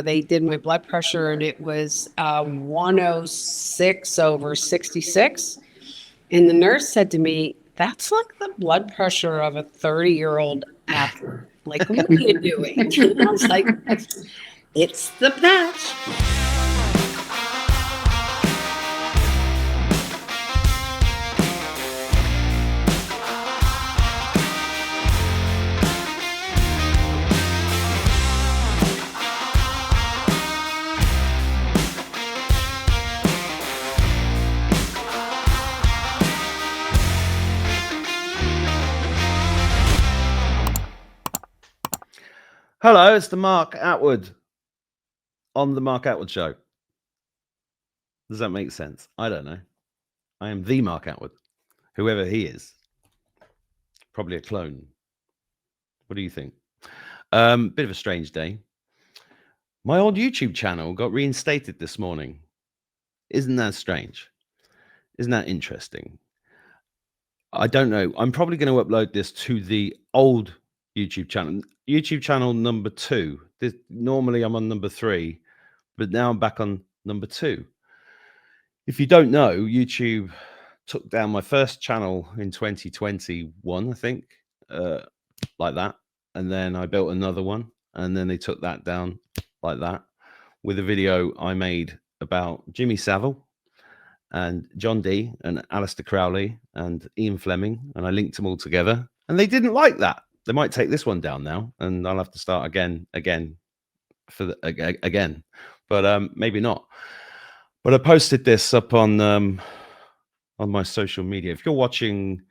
They did my blood pressure and it was 106/66. And the nurse said to me, "That's like the blood pressure of a 30-year-old athlete. Like, what are you doing?" I was like, "It's the patch." Hello, it's the Mark Attwood on the Mark Attwood Show. Does that make sense? I don't know. I am the Mark Attwood, whoever he is. Probably a clone. What do you think? Bit of a strange day. My old YouTube channel got reinstated this morning. Isn't that strange? Isn't that interesting? I don't know. I'm probably going to upload this to the old YouTube channel number 2. Normally I'm on number 3, but now I'm back on number 2. If you don't know, YouTube took down my first channel in 2021, I think, like that. And then I built another one, and then they took that down like that with a video I made about Jimmy Savile and John Dee and Alistair Crowley and Ian Fleming, and I linked them all together, and they didn't like that. They might take this one down now, and I'll have to start again, but maybe not. But I posted this up on my social media. If you're watching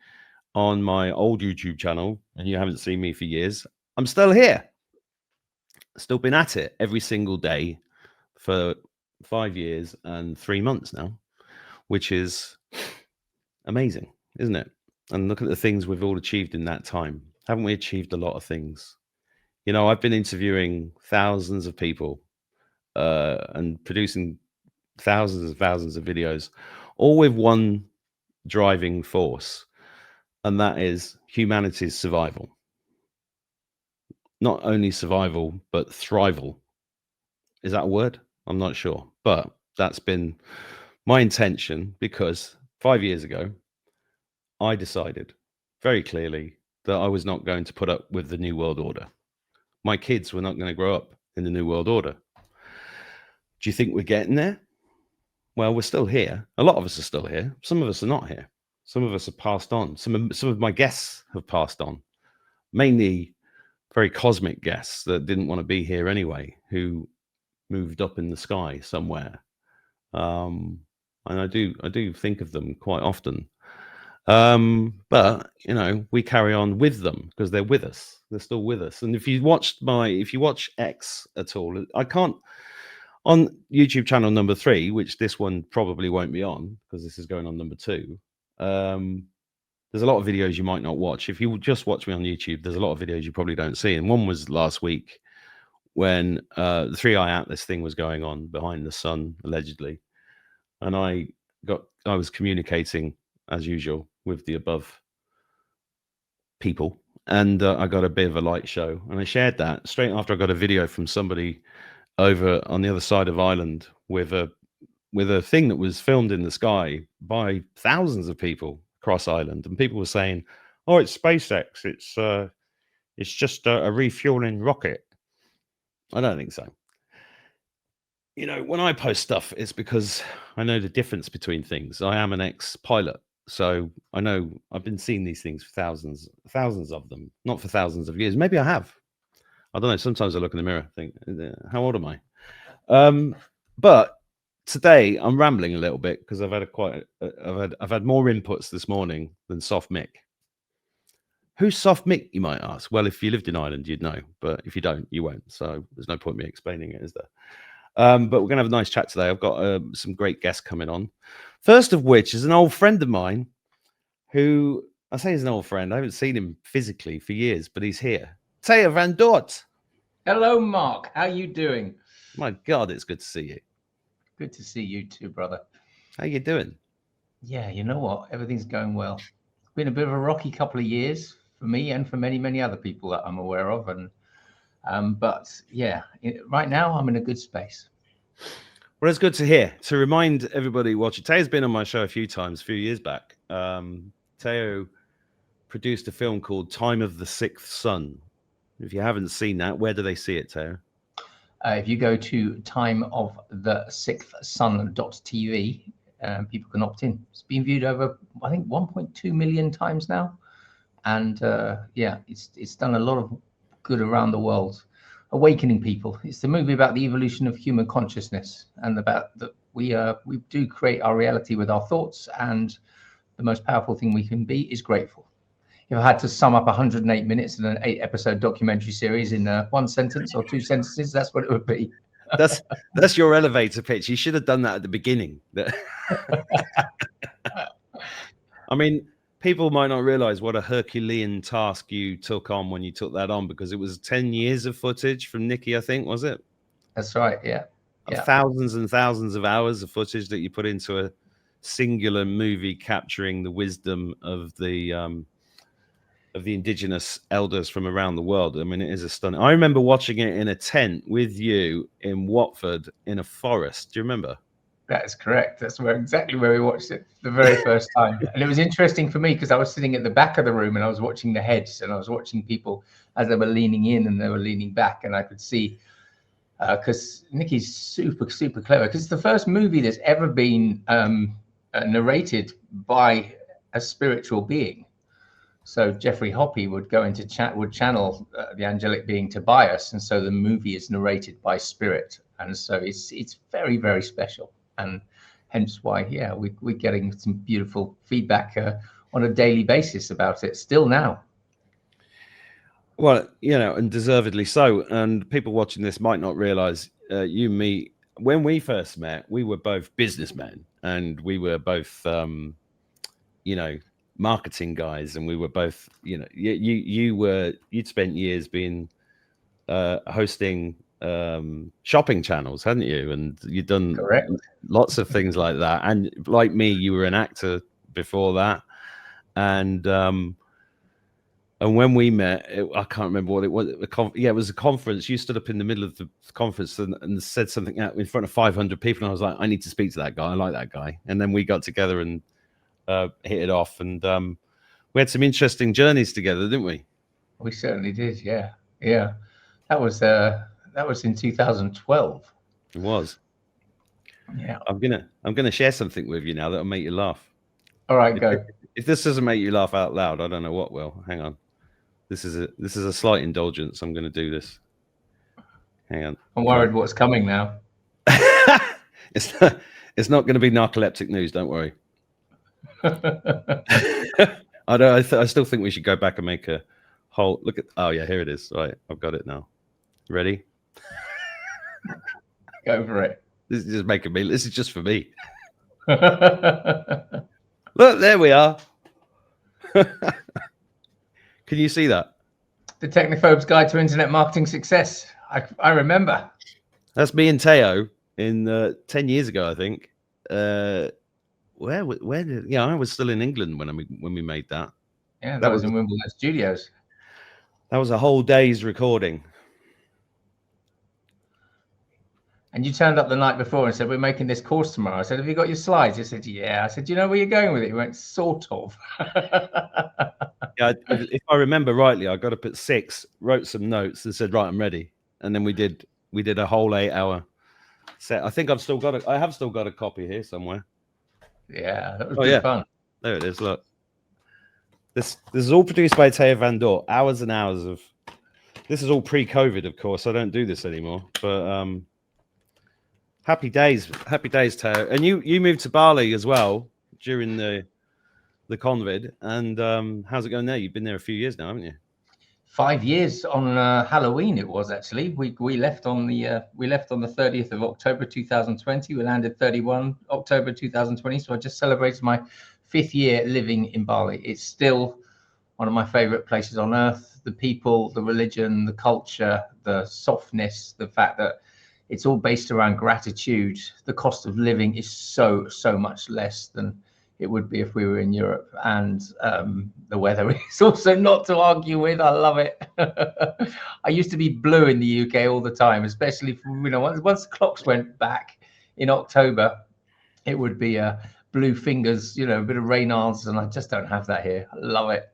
on my old YouTube channel and you haven't seen me for years, I'm still here. Still been at it every single day for 5 years and 3 months now, which is amazing, isn't it? And look at the things we've all achieved in that time. Haven't we achieved a lot of things? You know, I've been interviewing thousands of people and producing thousands and thousands of videos, all with one driving force, and that is humanity's survival. Not only survival, but thrival. Is that a word? I'm not sure, but that's been my intention, because 5 years ago, I decided very clearly that I was not going to put up with the New World Order. My kids were not going to grow up in the New World Order. Do you think we're getting there? Well, we're still here. A lot of us are still here. Some of us are not here. Some of us have passed on. Some of my guests have passed on, mainly very cosmic guests that didn't want to be here anyway, who moved up in the sky somewhere. And I do think of them quite often. But you know, we carry on with them because they're with us. They're still with us. And if you watch X at all, I can't, on YouTube channel number 3, which this one probably won't be on because this is going on number 2. There's a lot of videos you might not watch. If you just watch me on YouTube, there's a lot of videos you probably don't see. And one was last week when the 3-eye atlas thing was going on behind the sun, allegedly. And I was communicating as usual with the above people, and I got a bit of a light show, and I shared that straight after I got a video from somebody over on the other side of Ireland with a thing that was filmed in the sky by thousands of people across Ireland, and people were saying, "Oh, it's SpaceX. It's just a refueling rocket." I don't think so. You know, when I post stuff, it's because I know the difference between things. I am an ex-pilot, so I know I've been seeing these things for thousands of them, not for thousands of years. Maybe I have. I don't know. Sometimes I look in the mirror, think, how old am I? But today I'm rambling a little bit because I've had more inputs this morning than Soft Mick. Who's Soft Mick, you might ask? Well, if you lived in Ireland, you'd know, but if you don't, you won't. So there's no point me explaining it, is there? But we're going to have a nice chat today. I've got some great guests coming on. First of which is an old friend of mine who, I say he's an old friend. I haven't seen him physically for years, but he's here. Taya Van Dort. Hello, Mark. How you doing? My God, it's good to see you. Good to see you too, brother. How you doing? Yeah, you know what? Everything's going well. It's been a bit of a rocky couple of years for me and for many, many other people that I'm aware of. And But yeah, right now I'm in a good space. Well, it's good to hear. To remind everybody watching, Teo's been on my show a few times, a few years back. Teo produced a film called Time of the Sixth Sun. If you haven't seen that, where do they see it, Teo? If you go to timeofthesixthsun.tv, people can opt in. It's been viewed over, I think, 1.2 million times now. And yeah, it's done a lot of good around the world, awakening people. It's the movie about the evolution of human consciousness and about that we do create our reality with our thoughts, and the most powerful thing we can be is grateful. If I had to sum up 108 minutes in an 8-episode documentary series in one sentence or 2 sentences, that's what it would be. That's your elevator pitch. You should have done that at the beginning. I mean, people might not realize what a Herculean task you took on when you took that on, because it was 10 years of footage from Nikki, I think, was it? That's right. Yeah. Thousands and thousands of hours of footage that you put into a singular movie capturing the wisdom of the indigenous elders from around the world. I mean, it is a stunning. I remember watching it in a tent with you in Watford in a forest. Do you remember? That is correct. That's exactly where we watched it the very first time. And it was interesting for me because I was sitting at the back of the room and I was watching the heads, and I was watching people as they were leaning in and they were leaning back, and I could see, because Nikki's super, super clever, because it's the first movie that's ever been narrated by a spiritual being. So Jeffrey Hoppe would go into channel the angelic being Tobias, and so the movie is narrated by spirit, and so it's very, very special, and hence why we're getting some beautiful feedback on a daily basis about it still now. Well, and deservedly so. And people watching this might not realize you and me, when we first met, we were both businessmen, and we were both marketing guys, and we were both, you'd spent years being hosting shopping channels, hadn't you? And you'd done Correct. Lots of things like that. And like me, you were an actor before that. And when we met, I can't remember what it was. It was a conference. You stood up in the middle of the conference and said something out in front of 500 people, and I was like, I need to speak to that guy. I like that guy. And then we got together and hit it off, and we had some interesting journeys together, didn't we? We certainly did. Yeah. That was in 2012. It was. Yeah. I'm gonna share something with you now that'll make you laugh. All right, go. If this doesn't make you laugh out loud, I don't know what will. Hang on. This is a slight indulgence. I'm gonna do this. Hang on. I'm worried what's coming now. It's not going to be narcoleptic news. Don't worry. I still think we should go back and make a whole look at. Oh yeah, here it is. Right, I've got it now. Ready? Go for it. This is just making me. This is just for me. Look, there we are. Can you see that? The Technophobe's Guide to Internet Marketing Success. I remember. That's me and Teo in 10 years ago, I think. Where did? I was still in England when we made that. Yeah, that was in Wimbledon Studios. That was a whole day's recording. And you turned up the night before and said, we're making this course tomorrow. I said, have you got your slides? You said, yeah. I said, do you know where you're going with it? You went, sort of. Yeah, if I remember rightly, I got up at 6, wrote some notes and said, right, I'm ready. And then we did a whole 8-hour set. I think I have still got a copy here somewhere. Yeah, that was good fun. There it is. Look, this is all produced by Teo Van Dort. Hours and hours of. This is all pre-COVID, of course. I don't do this anymore, but happy days, Teo. And you moved to Bali as well during the COVID. And how's it going there? You've been there a few years now, haven't you? 5 years on Halloween. It was actually we left on the 30th of October 2020. We landed 31 October 2020. So I just celebrated my 5th year living in Bali. It's still one of my favorite places on earth. The people, the religion, the culture, the softness, the fact that it's all based around gratitude. The cost of living is so much less than it would be if we were in Europe. And the weather is also not to argue with. I love it. I used to be blue in the UK all the time, especially once the clocks went back in October, it would be blue fingers, a bit of Reynolds, and I just don't have that here. I love it.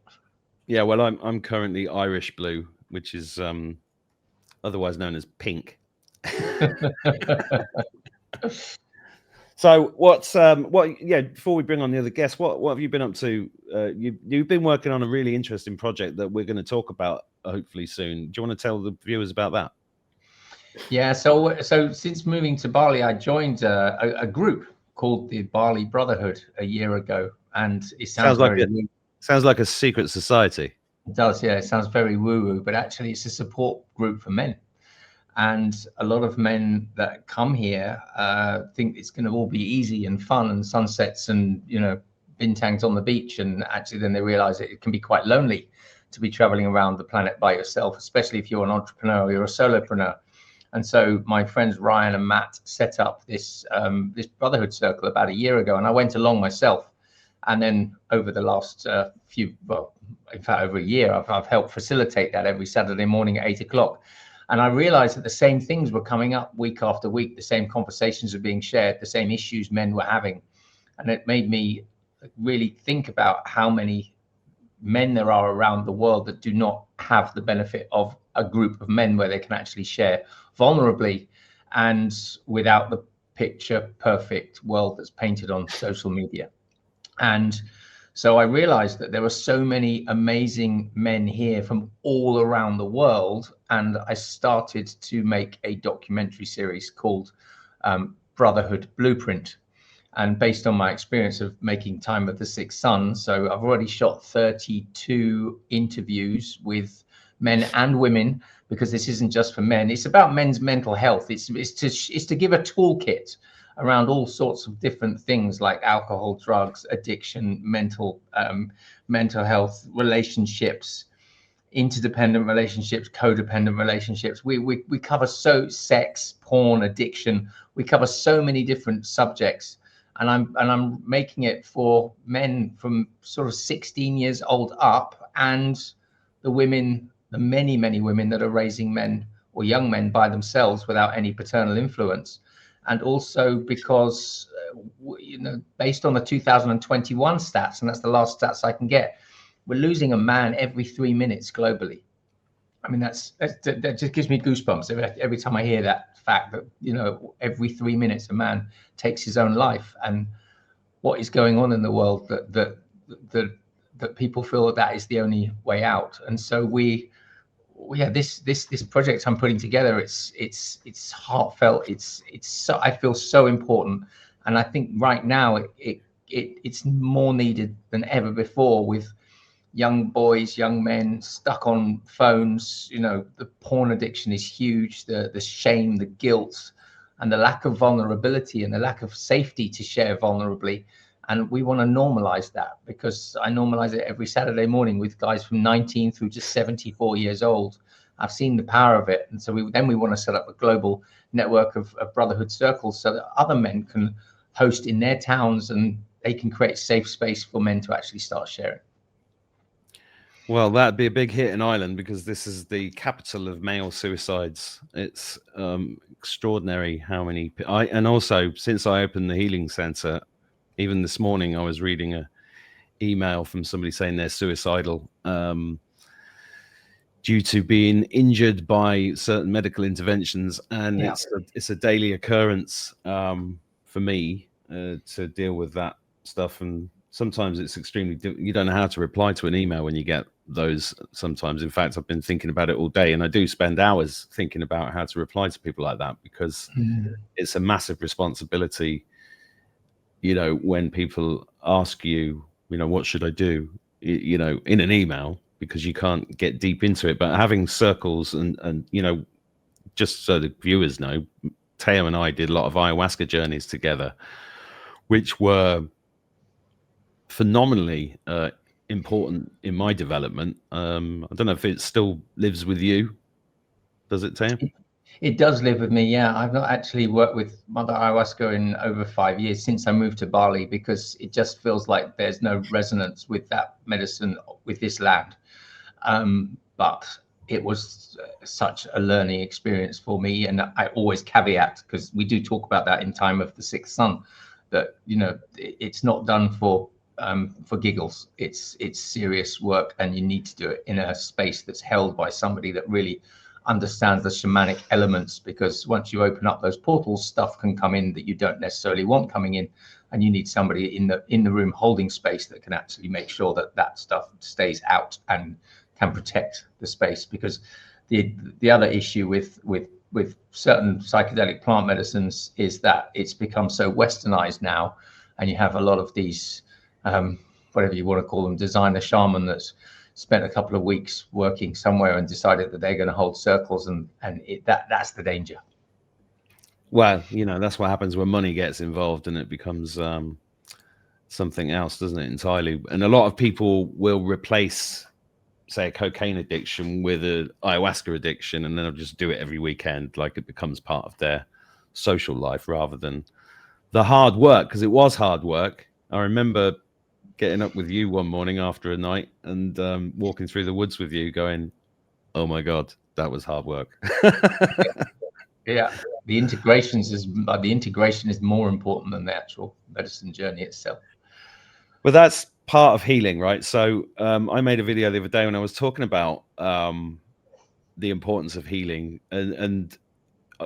Yeah, well, I'm currently Irish blue, which is otherwise known as pink. So before we bring on the other guests, what have you been up to? You've been working on a really interesting project that we're going to talk about hopefully soon. Do you want to tell the viewers about that? Yeah, so since moving to Bali, I joined a group called the Bali Brotherhood a year ago, and it sounds like a secret society. It does, yeah. It sounds very woo-woo, but actually it's a support group for men. And a lot of men that come here think it's going to all be easy and fun and sunsets and, bintangs on the beach. And actually then they realize it can be quite lonely to be traveling around the planet by yourself, especially if you're an entrepreneur or you're a solopreneur. And so my friends Ryan and Matt set up this brotherhood circle about a year ago, and I went along myself. And then over the last in fact, over a year, I've helped facilitate that every Saturday morning at 8 o'clock. And I realized that the same things were coming up week after week. The same conversations were being shared, the same issues men were having. And it made me really think about how many men there are around the world that do not have the benefit of a group of men where they can actually share vulnerably and without the picture perfect world that's painted on social media. And so I realized that there were so many amazing men here from all around the world. And I started to make a documentary series called Brotherhood Blueprint. And based on my experience of making Time of the Six Sons, so I've already shot 32 interviews with men and women, because this isn't just for men. It's about men's mental health. It's to give a toolkit around all sorts of different things like alcohol, drugs, addiction, mental health, relationships, interdependent relationships, codependent relationships. We cover sex, porn, addiction. We cover so many different subjects, and I'm making it for men from sort of 16 years old up, and the women, the many women that are raising men or young men by themselves without any paternal influence. And also because, based on the 2021 stats, and that's the last stats I can get, we're losing a man every 3 minutes globally. I mean, that just gives me goosebumps every time I hear that fact that, every 3 minutes a man takes his own life. And what is going on in the world that people feel that is the only way out. And so this project I'm putting together, it's heartfelt. I feel so important, and I think right now it's more needed than ever before, with young boys, young men stuck on phones. The porn addiction is huge. The shame, the guilt, and the lack of vulnerability and the lack of safety to share vulnerably. And we want to normalize that, because I normalize it every Saturday morning with guys from 19 through to 74 years old. I've seen the power of it. And so we want to set up a global network of brotherhood circles so that other men can host in their towns, and they can create safe space for men to actually start sharing. Well, that'd be a big hit in Ireland, because this is the capital of male suicides. It's extraordinary how many. And also, since I opened the healing center, even this morning, I was reading an email from somebody saying they're suicidal due to being injured by certain medical interventions. And it's a daily occurrence for me to deal with that stuff. And sometimes it's extremely you don't know how to reply to an email when you get those sometimes. In fact, I've been thinking about it all day, and I do spend hours thinking about how to reply to people like that, because it's a massive responsibility. When people ask you, what should I do, in an email, because you can't get deep into it. But having circles and just so the viewers know, Teo and I did a lot of ayahuasca journeys together, which were phenomenally important in my development. I don't know if it still lives with you. Does it, Teo? It does live with me. Yeah, I've not actually worked with Mother Ayahuasca in over 5 years since I moved to Bali, because it just feels like there's no resonance with that medicine with this land. But it was such a learning experience for me, and I always caveat, because we do talk about that in Time of the Sixth Sun, that it's not done for giggles. It's serious work, and you need to do it in a space that's held by somebody that really understands the shamanic elements, because once you open up those portals, stuff can come in that you don't necessarily want coming in, and you need somebody in the room holding space that can actually make sure that that stuff stays out and can protect the space. Because the other issue with certain psychedelic plant medicines is that it's become so westernized now, and you have a lot of these whatever you want to call them, designer shaman that's spent a couple of weeks working somewhere and decided that they're going to hold circles, and that's the danger. Well, that's what happens when money gets involved, and it becomes something else, doesn't it, entirely? And a lot of people will replace, say, a cocaine addiction with an ayahuasca addiction, and then they'll just do it every weekend, like it becomes part of their social life rather than the hard work, because it was hard work. I remember getting up with you one morning after a night and walking through the woods with you going, oh my God, that was hard work. Yeah, the integration is more important than the actual medicine journey itself. But that's part of healing, right? So I made a video the other day when I was talking about the importance of healing, and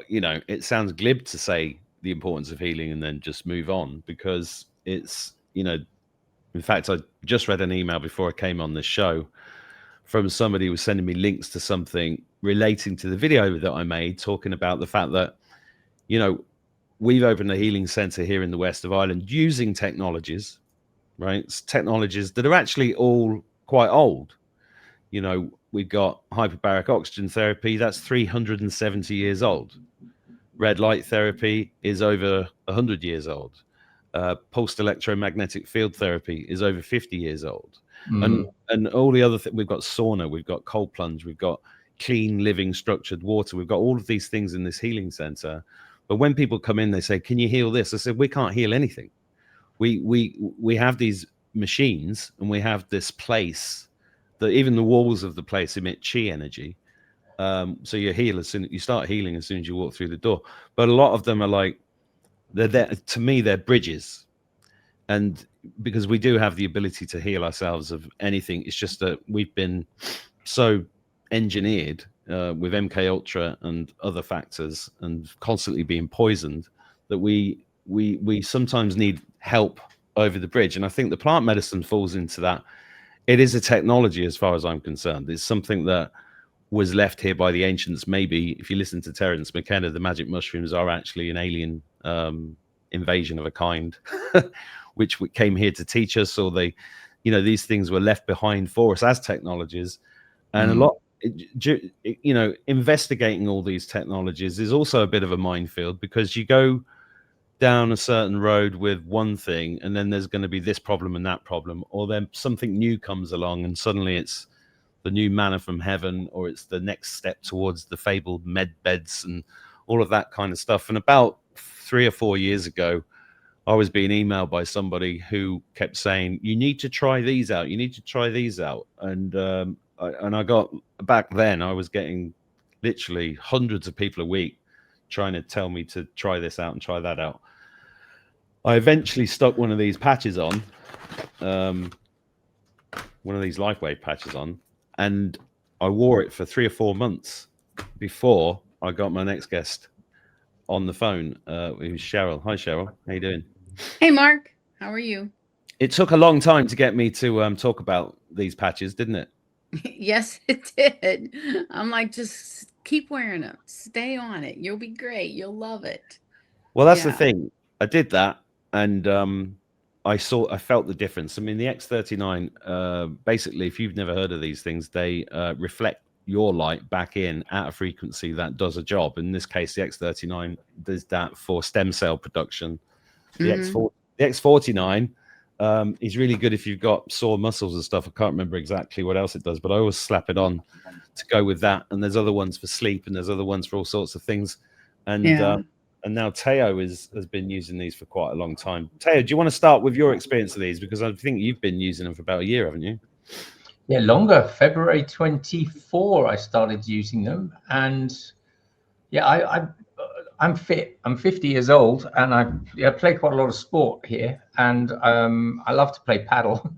it sounds glib to say the importance of healing and then just move on, because it's, in fact, I just read an email before I came on this show from somebody who was sending me links to something relating to the video that I made, talking about the fact that, we've opened a healing center here in the west of Ireland using technologies, right? It's technologies that are actually all quite old. We've got hyperbaric oxygen therapy, that's 370 years old. Red light therapy is over 100 years old. Pulsed electromagnetic field therapy is over 50 years old. And all the other things, we've got sauna, we've got cold plunge, we've got clean living structured water, we've got all of these things in this healing center. But when people come in, they say, can you heal this? I said, we can't heal anything. We have these machines, and we have this place that even the walls of the place emit chi energy. So you heal you start healing as soon as you walk through the door. But a lot of them are like, they're there, to me, they're bridges. And because we do have the ability to heal ourselves of anything, it's just that we've been so engineered with MK Ultra and other factors, and constantly being poisoned, that we sometimes need help over the bridge. And I think the plant medicine falls into that. It is a technology, as far as I'm concerned. It's something that was left here by the ancients. Maybe if you listen to Terence McKenna, the magic mushrooms are actually an alien invasion of a kind, which came here to teach us, or these things were left behind for us as technologies. And a lot, investigating all these technologies is also a bit of a minefield, because you go down a certain road with one thing, and then there's going to be this problem and that problem, or then something new comes along, and suddenly it's the new manna from heaven, or it's the next step towards the fabled med beds and all of that kind of stuff. And about 3 or 4 years ago, I was being emailed by somebody who kept saying, you need to try these out. You need to try these out. And I got, back then, I was getting literally hundreds of people a week trying to tell me to try this out and try that out. I eventually stuck one of these patches on, one of these LifeWave patches on, and I wore it for 3 or 4 months before I got my next guest on the phone. It was Cheryl. Hi, Cheryl. How you doing? Hey, Mark. How are you? It took a long time to get me to talk about these patches, didn't it? Yes, it did. I'm like, just keep wearing them. Stay on it. You'll be great. You'll love it. Well, that's the thing. I did that, and I felt the difference. I mean, the X39, basically, if you've never heard of these things, they reflect your light back in at a frequency that does a job. In this case, the X39 does that for stem cell production. The X49 It's really good if you've got sore muscles and stuff. I can't remember exactly what else it does, but I always slap it on to go with that. And there's other ones for sleep, and there's other ones for all sorts of things. And and now Teo has been using these for quite a long time. Teo, do you want to start with your experience of these? Because I think you've been using them for about a year, haven't you? Yeah, longer. February 24, I started using them, and yeah, I'm fit. I'm 50 years old, and I play quite a lot of sport here, and I love to play paddle.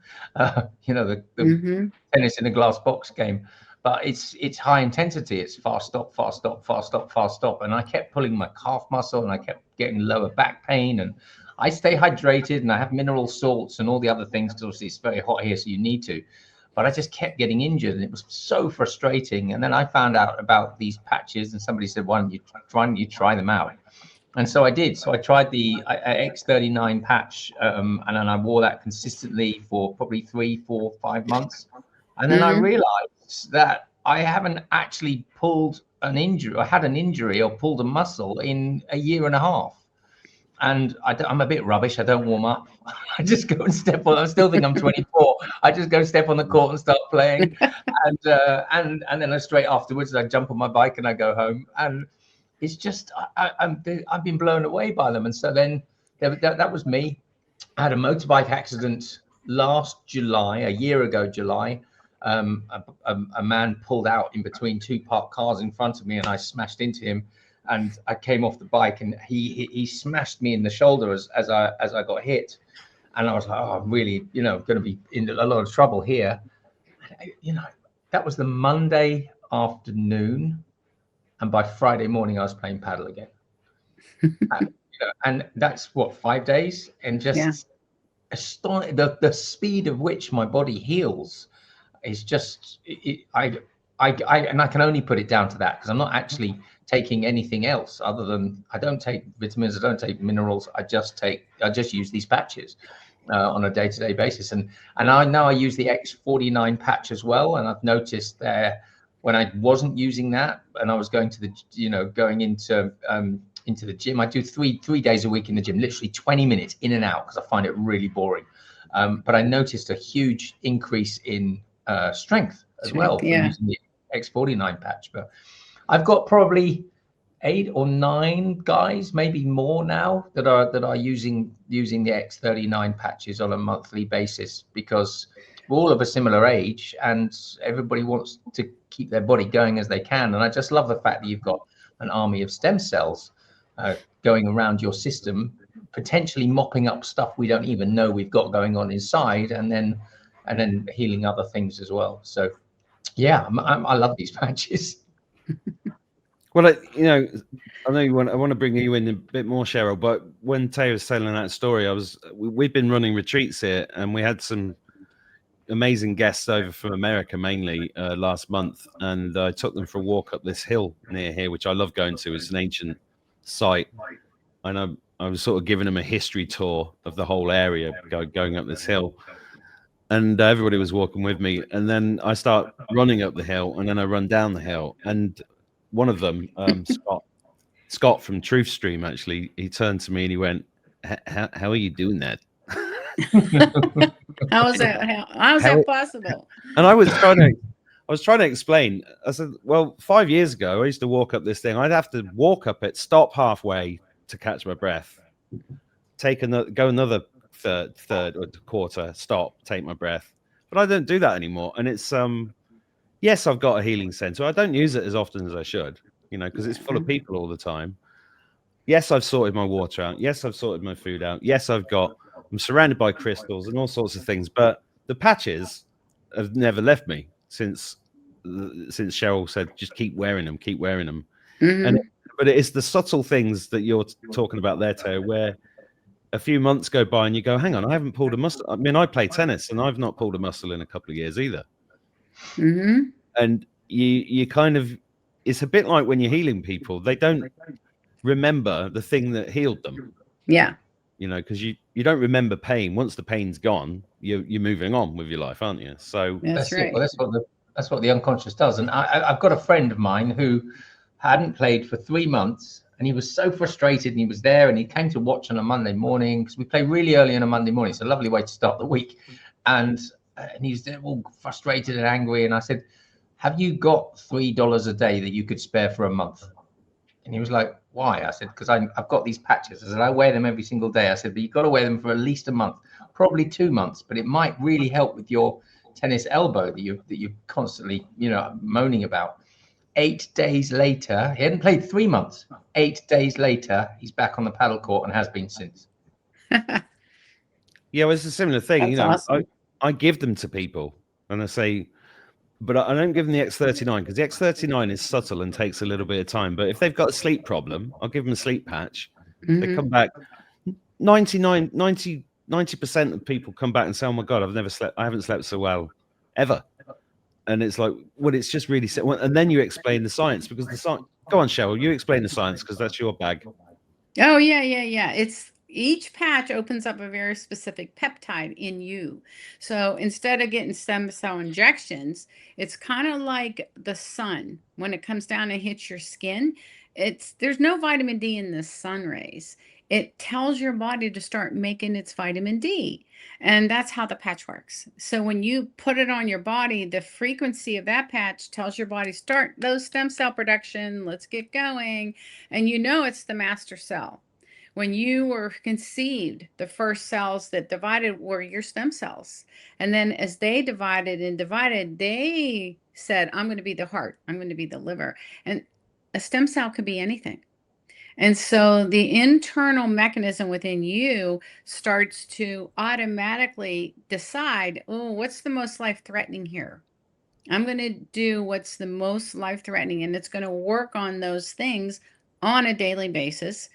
You know, the tennis in a glass box game, but it's high intensity. It's fast stop, fast stop, fast stop, fast stop, and I kept pulling my calf muscle, and I kept getting lower back pain. And I stay hydrated, and I have mineral salts and all the other things, because obviously it's very hot here, so you need to. But I just kept getting injured, and it was so frustrating. And then I found out about these patches, and somebody said, why don't you try them out? And so I did. So I tried the X39 patch, and then I wore that consistently for probably 3, 4, 5 months. And then I realized that I haven't actually pulled an injury, or had an injury, or pulled a muscle in a year and a half. And I'm a bit rubbish. I don't warm up. I just go and step on. I still think I'm 24. I just go step on the court and start playing, and then straight afterwards I jump on my bike and I go home. And it's just I've been blown away by them. And so then that was me. I had a motorbike accident last July, a year ago July. A man pulled out in between two parked cars in front of me, and I smashed into him. And I came off the bike, and he smashed me in the shoulder as I got hit. And I was like, oh, I'm really, going to be in a lot of trouble here. And, that was the Monday afternoon, and by Friday morning I was playing paddle again. And that's what, 5 days, and just astonishing the speed of which my body heals is just and I can only put it down to that, because I'm not actually taking anything else other than, I don't take vitamins, I don't take minerals. I just use these patches on a day-to-day basis. And I use the X49 patch as well. And I've noticed there, when I wasn't using that, and I was going to going into the gym, I do three days a week in the gym, literally 20 minutes in and out, because I find it really boring. But I noticed a huge increase in strength as well from using the X49 patch. But I've got probably 8 or 9 guys, maybe more now, that are using the X39 patches on a monthly basis, because we're all of a similar age and everybody wants to keep their body going as they can. And I just love the fact that you've got an army of stem cells going around your system, potentially mopping up stuff we don't even know we've got going on inside, and then healing other things as well. So yeah, I love these patches. Well, I know I want to bring you in a bit more, Cheryl, but when Tay was telling that story, we've been running retreats here, and we had some amazing guests over from America, mainly last month, and I took them for a walk up this hill near here, which I love going to. It's an ancient site, and I was sort of giving them a history tour of the whole area, going up this hill. And everybody was walking with me, and then I start running up the hill, and then I run down the hill, and one of them, Scott from Truth Stream, actually, he turned to me and he went, "How are you doing that?" How is that possible? And I was trying to explain. I said, "Well, 5 years ago, I used to walk up this thing. I'd have to walk up it, stop halfway to catch my breath, go another third or quarter, stop, take my breath. But I don't do that anymore. And it's yes, I've got a healing center. I don't use it as often as I should, because it's full of people all the time. Yes, I've sorted my water out. Yes, I've sorted my food out. Yes, I'm surrounded by crystals and all sorts of things. But the patches have never left me since Cheryl said, just keep wearing them, keep wearing them. But it's the subtle things that you're talking about there, Teo, where a few months go by and you go, hang on, I haven't pulled a muscle. I mean, I play tennis and I've not pulled a muscle in a couple of years either. And you kind of, it's a bit like when you're healing people, they don't remember the thing that healed them. Yeah. Because you don't remember pain. Once the pain's gone, you're moving on with your life, aren't you? So that's right. Well, that's what the unconscious does. And I've got a friend of mine who hadn't played for 3 months, And he was so frustrated, and he was there, and he came to watch on a Monday morning, because we play really early on a Monday morning. It's a lovely way to start the week. And he's there all frustrated and angry. And I said, have you got $3 a day that you could spare for a month? And he was like, why? I said, because I've got these patches. I said, I wear them every single day. I said, but you've got to wear them for at least a month, probably 2 months, but it might really help with your tennis elbow that you're constantly, moaning about. 8 days later, he hadn't played 3 months. 8 days later, he's back on the paddle court and has been since. Yeah, well, it's a similar thing. That's awesome. I give them to people and I say, but I don't give them the X39 because the X39 is subtle and takes a little bit of time. But if they've got a sleep problem, I'll give them a sleep patch. They come back 90% of people come back and say, oh my God, I haven't slept so well ever. And it's like, well, it's just really simple. And then you explain the science, because the science, go on, Cheryl, you explain the science because that's your bag. Oh, yeah. It's each patch opens up a very specific peptide in you. So instead of getting stem cell injections, it's kind of like the sun. When it comes down and hits your skin, there's no vitamin D in the sun rays. It tells your body to start making its vitamin D. And that's how the patch works. So when you put it on your body, the frequency of that patch tells your body, start those stem cell production, let's get going. And it's the master cell. When you were conceived, the first cells that divided were your stem cells. And then as they divided, they said, I'm going to be the heart, I'm going to be the liver. And a stem cell could be anything. And so the internal mechanism within you starts to automatically decide, oh, what's the most life-threatening here? I'm going to do what's the most life-threatening, and it's going to work on those things on a daily basis.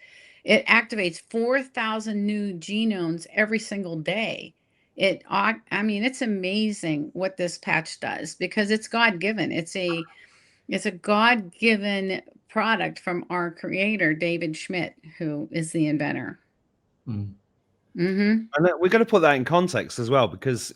It activates 4,000 new genomes every single day. It's amazing what this patch does, because it's God-given. It's a God-given product from our creator, David Schmidt, who is the inventor. Mm. And we're going to put that in context as well, because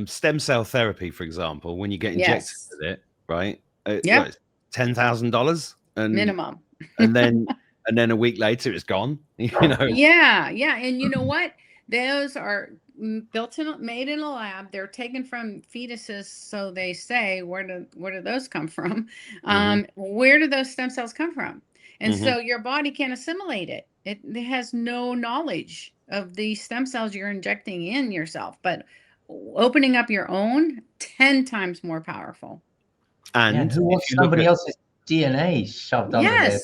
stem cell therapy, for example, when you get injected with it, right? Yeah, $10,000 and minimum. and then a week later it's gone. Yeah. And you know what? Those are made in a lab. They're taken from fetuses, so they say. Where do those come from? Where do those stem cells come from? And so your body can't assimilate it. It has no knowledge of the stem cells you're injecting in yourself. But opening up your own, 10 times more powerful. And who wants somebody else's DNA shoved under there?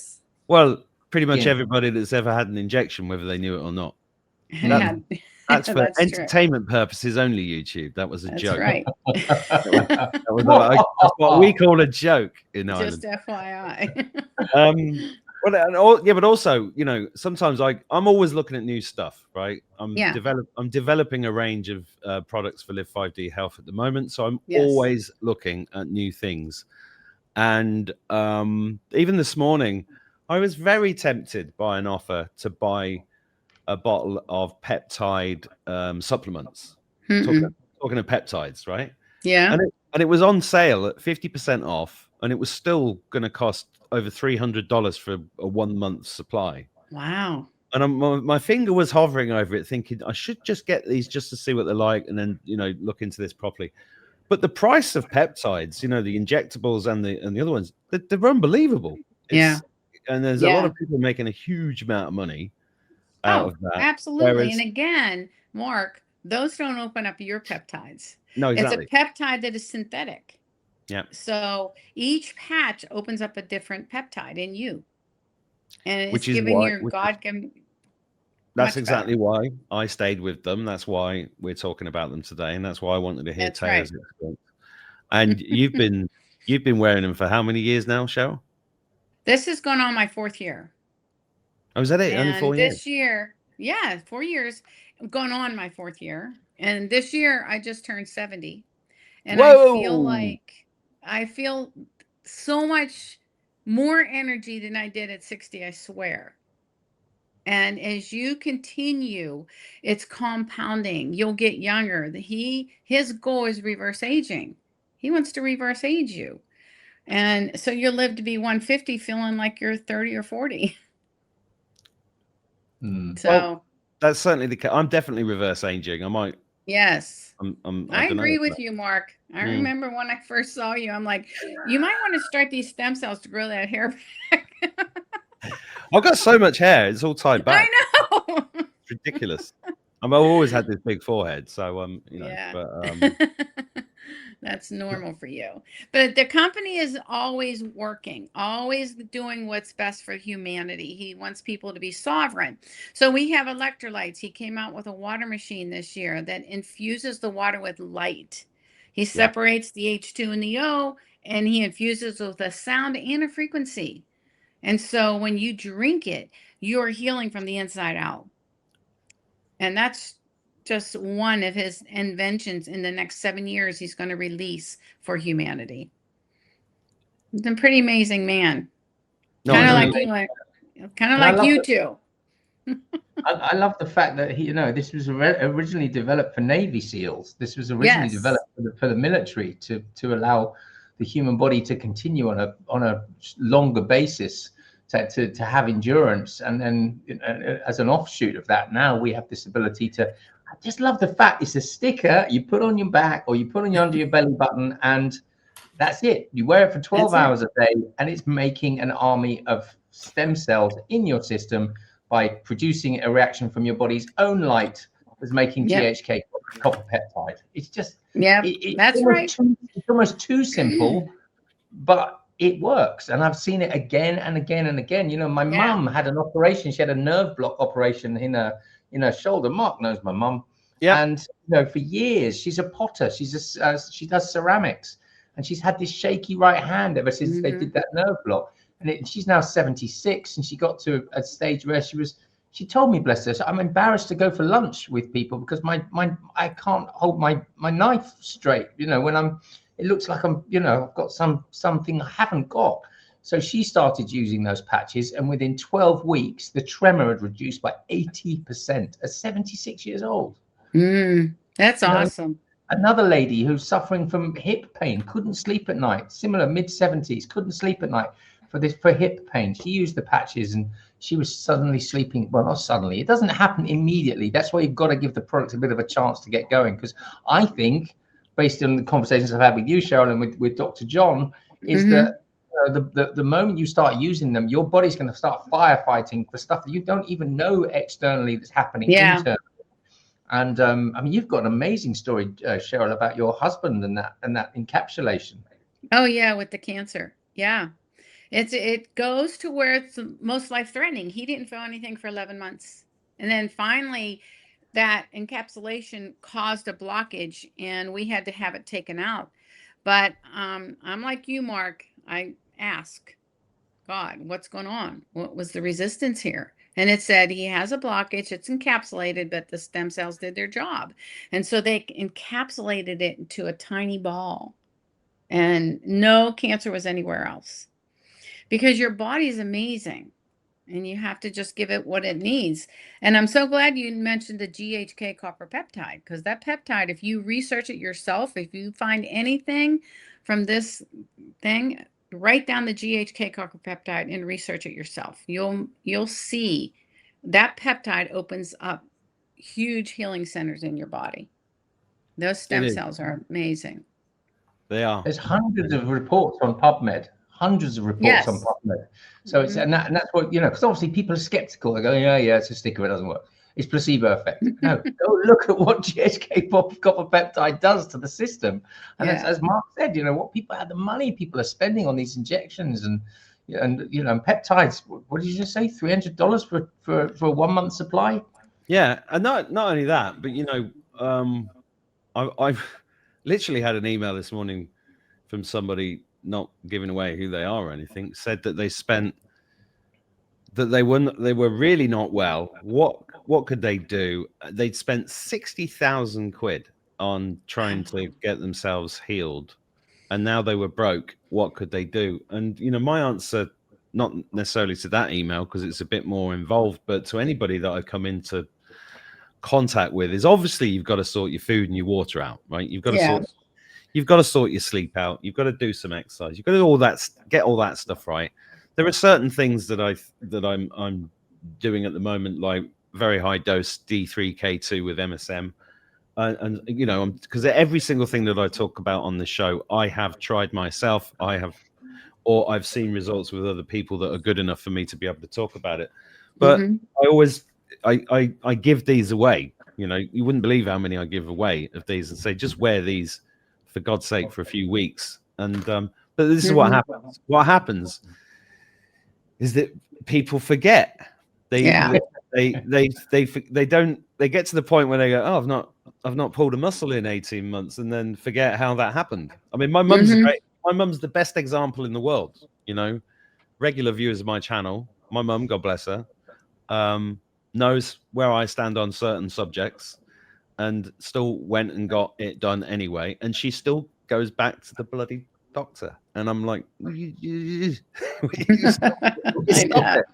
Well, pretty much everybody that's ever had an injection, whether they knew it or not. That's for entertainment purposes only, YouTube. That was a joke. Right. That's what we call a joke in Ireland. Just FYI. But also, sometimes I'm always looking at new stuff, right? I'm developing a range of products for Live 5D Health at the moment, so I'm always looking at new things. And even this morning, I was very tempted by an offer to buy a bottle of peptide supplements. Talking of peptides, right? Yeah. And it was on sale at 50% off, and it was still going to cost over $300 for a 1 month supply. Wow. And my finger was hovering over it, thinking I should just get these just to see what they're like, and then look into this properly. But the price of peptides, the injectables and the other ones, they're unbelievable. And there's a lot of people making a huge amount of money out of that. Absolutely. And again, Mark, those don't open up your peptides. No, exactly. It's a peptide that is synthetic. Yeah. So each patch opens up a different peptide in you. And Which it's is giving why, your God-given. That's exactly why I stayed with them. That's why we're talking about them today. And that's why I wanted to hear Taylor's experience. And you've been wearing them for how many years now, Cheryl? This is going on my 4th year. Oh, is that it? And only 4 years? This year, 4 years. I'm going on my 4th year. And this year I just turned 70. And I feel so much more energy than I did at 60, I swear. And as you continue, it's compounding. You'll get younger. His goal is reverse aging. He wants to reverse age you. And so you'll live to be 150 feeling like you're 30 or 40. Mm. So Well, that's certainly the case. I'm definitely reverse aging. I might. yes. I I don't agree know. with you, Mark. I Mm. remember when I first saw you, I'm like, you might want to start these stem cells to grow that hair back. I've got so much hair; it's all tied back. I know. It's ridiculous. I've always had this big forehead, so you know. Yeah. But That's normal for you. But the company is always working, always doing what's best for humanity. He wants people to be sovereign. So we have electrolytes. He came out with a water machine this year that infuses the water with light. He separates the H2 and the O, and he infuses with a sound and a frequency. And so when you drink it, you're healing from the inside out. And that's just one of his inventions in the next 7 years he's going to release for humanity. He's a pretty amazing man. no, Kind of I like mean, you, kind of And I like love you the- two. I love the fact that this was originally developed for Navy SEALs. This was originally Yes. developed for the military to allow the human body to continue on a longer basis to have endurance. And then as an offshoot of that, now we have this ability to. I just love the fact it's a sticker you put on your back or you put on under your belly button, and that's it. You wear it for 12 That's it. hours a day, and it's making an army of stem cells in your system by producing a reaction from your body's own light that's making Yep. GHK copper peptide. It's just, Yeah, that's right. It's almost too simple, but it works. And I've seen it again and again and again. You know, my mum had an operation. She had a nerve block operation in her shoulder. Mark knows my mum. Yeah. And, you know, for years, she's a potter. She does ceramics. And she's had this shaky right hand ever since they did that nerve block. And she's now 76, and she got to a stage where she told me, bless her, I'm embarrassed to go for lunch with people because I can't hold my knife straight. You know, when it looks like I've got something I haven't got. So she started using those patches, and within 12 weeks, the tremor had reduced by 80% at 76 years old. That's awesome. Another lady who's suffering from hip pain, couldn't sleep at night, similar mid-70s, couldn't sleep at night for hip pain. She used the patches and she was suddenly sleeping. Well, not suddenly. It doesn't happen immediately. That's why you've got to give the product a bit of a chance to get going. Because I think, based on the conversations I've had with you, Cheryl, and with Dr. John, is that the moment you start using them, your body's going to start firefighting for stuff that you don't even know externally that's happening internally. And I mean, you've got an amazing story, Cheryl, about your husband and that encapsulation. Oh yeah, with the cancer. Yeah. It goes to where it's the most life-threatening. He didn't feel anything for 11 months. And then finally that encapsulation caused a blockage and we had to have it taken out. But I'm like you, Mark. I ask God, what's going on? What was the resistance here? And it said he has a blockage. It's encapsulated, but the stem cells did their job. And so they encapsulated it into a tiny ball. And no cancer was anywhere else. Because your body is amazing. And you have to just give it what it needs. And I'm so glad you mentioned the GHK copper peptide. Because that peptide, if you research it yourself, if you find anything from this thing, write down the GHK copper peptide and research it yourself. You'll see that peptide opens up huge healing centers in your body. Those stem cells are amazing. They are. There's hundreds of reports on PubMed. Hundreds of reports on PubMed. So it's and that's what because obviously people are skeptical. They go, yeah, it's a sticker, it doesn't work. It's placebo effect. No, go look at what GHK copper peptide does to the system. And as Mark said, what the money people are spending on these injections and peptides. What did you just say? $300 for a 1 month supply? Yeah, and not only that, but I've literally had an email this morning from somebody, not giving away who they are or anything, said that they were really not well. What could they do? They'd spent 60,000 quid on trying to get themselves healed, and now they were broke. What could they do? And my answer, not necessarily to that email because it's a bit more involved, but to anybody that I've come into contact with, is obviously you've got to sort your food and your water out, right? You've got to You've got to sort your sleep out. You've got to do some exercise. You've got to do all that, get all that stuff right. There are certain things that I'm doing at the moment, like very high dose D3K2 with MSM. And you know, because every single thing that I talk about on the show, I have tried myself. Or I've seen results with other people that are good enough for me to be able to talk about it. But I give these away. You know, you wouldn't believe how many I give away of these and say, just wear these for God's sake for a few weeks. And but this is what happens. What happens is that people forget. They don't. They get to the point where they go, oh, I've not pulled a muscle in 18 months, and then forget how that happened. I mean, my mum's great. My mum's the best example in the world. You know, regular viewers of my channel. My mum, God bless her, knows where I stand on certain subjects, and still went and got it done anyway. And she still goes back to the bloody doctor. And I'm like, stop it.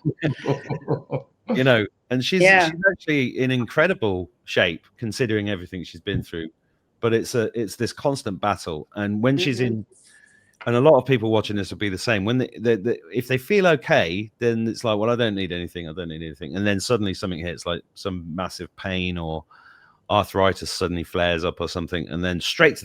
You know, and she's actually in incredible shape considering everything she's been through. But it's this constant battle. And when she's in, and a lot of people watching this will be the same. When if they feel okay, then it's like, well, I don't need anything. And then suddenly something hits, like some massive pain or arthritis suddenly flares up or something, and then straight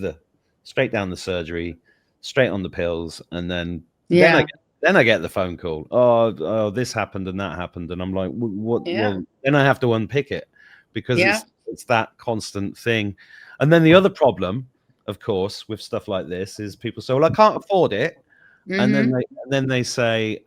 down the surgery, straight on the pills, and then then I get the phone call. Oh, this happened and that happened, and I'm like, what? Yeah. Well, then I have to unpick it because it's that constant thing. And then the other problem, of course, with stuff like this is people say, well, I can't afford it, and then they say,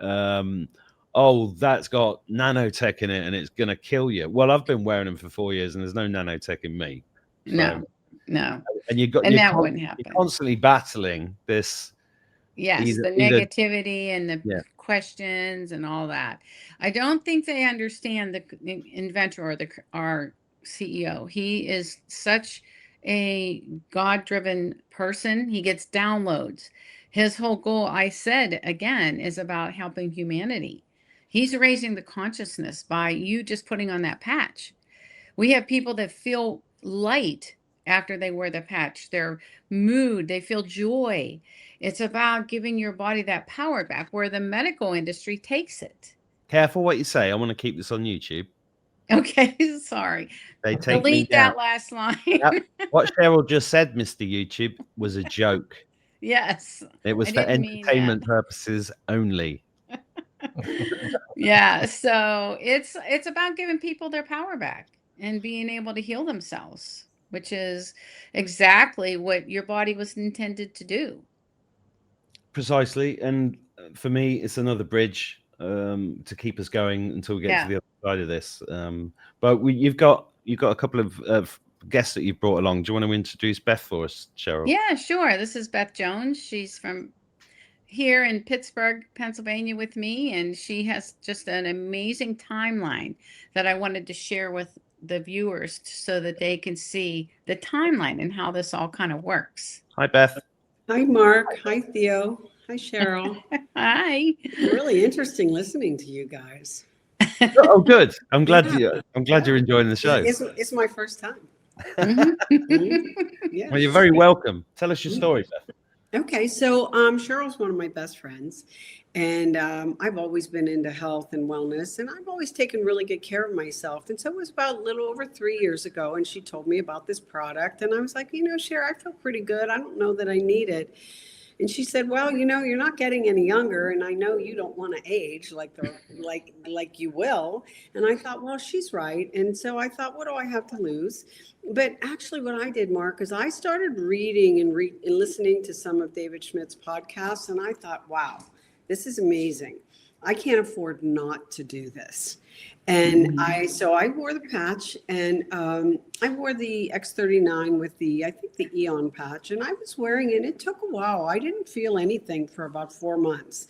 oh, that's got nanotech in it and it's gonna kill you. Well, I've been wearing them for 4 years and there's no nanotech in me. So, no. And that wouldn't happen. You're constantly battling this. Yes, the negativity and the questions and all that. I don't think they understand the inventor or our CEO. He is such a God-driven person. He gets downloads. His whole goal, I said again, is about helping humanity. He's raising the consciousness by you just putting on that patch. We have people that feel light after they wear the patch, their mood, they feel joy. It's about giving your body that power back, where the medical industry takes it. Careful what you say. I want to keep this on YouTube. Okay, sorry. They take Delete that last line. What Cheryl just said, Mr. YouTube, was a joke. Yes. It was for entertainment purposes only. Yeah, so it's about giving people their power back and being able to heal themselves, which is exactly what your body was intended to do. Precisely. And for me, it's another bridge to keep us going until we get to the other side of this. But you've got a couple of guests that you've brought along. Do you want to introduce Beth for us, Cheryl? Yeah, sure. This is Beth Jones. She's from here in Pittsburgh, Pennsylvania with me, and she has just an amazing timeline that I wanted to share with the viewers so that they can see the timeline and how this all kind of works. Hi, Beth. Hi, Mark. Hi, Theo. Hi, Cheryl. Hi. Really interesting listening to you guys. Oh, good. I'm glad you're enjoying the show. It's my first time. Yeah. Well, you're very welcome. Tell us your story, Beth. Okay, so Cheryl's one of my best friends, and I've always been into health and wellness, and I've always taken really good care of myself. And so it was about a little over 3 years ago, and she told me about this product, and I was like, Cheryl, I feel pretty good. I don't know that I need it. And she said, well, you're not getting any younger, and I know you don't want to age like you will. And I thought, well, she's right. And so I thought, what do I have to lose? But actually what I did, Mark, is I started reading and listening to some of David Schmidt's podcasts, and I thought, wow, this is amazing. I can't afford not to do this. And I wore the patch, and I wore the X39 with I think the Eon patch, and I was wearing it. It took a while. I didn't feel anything for about 4 months.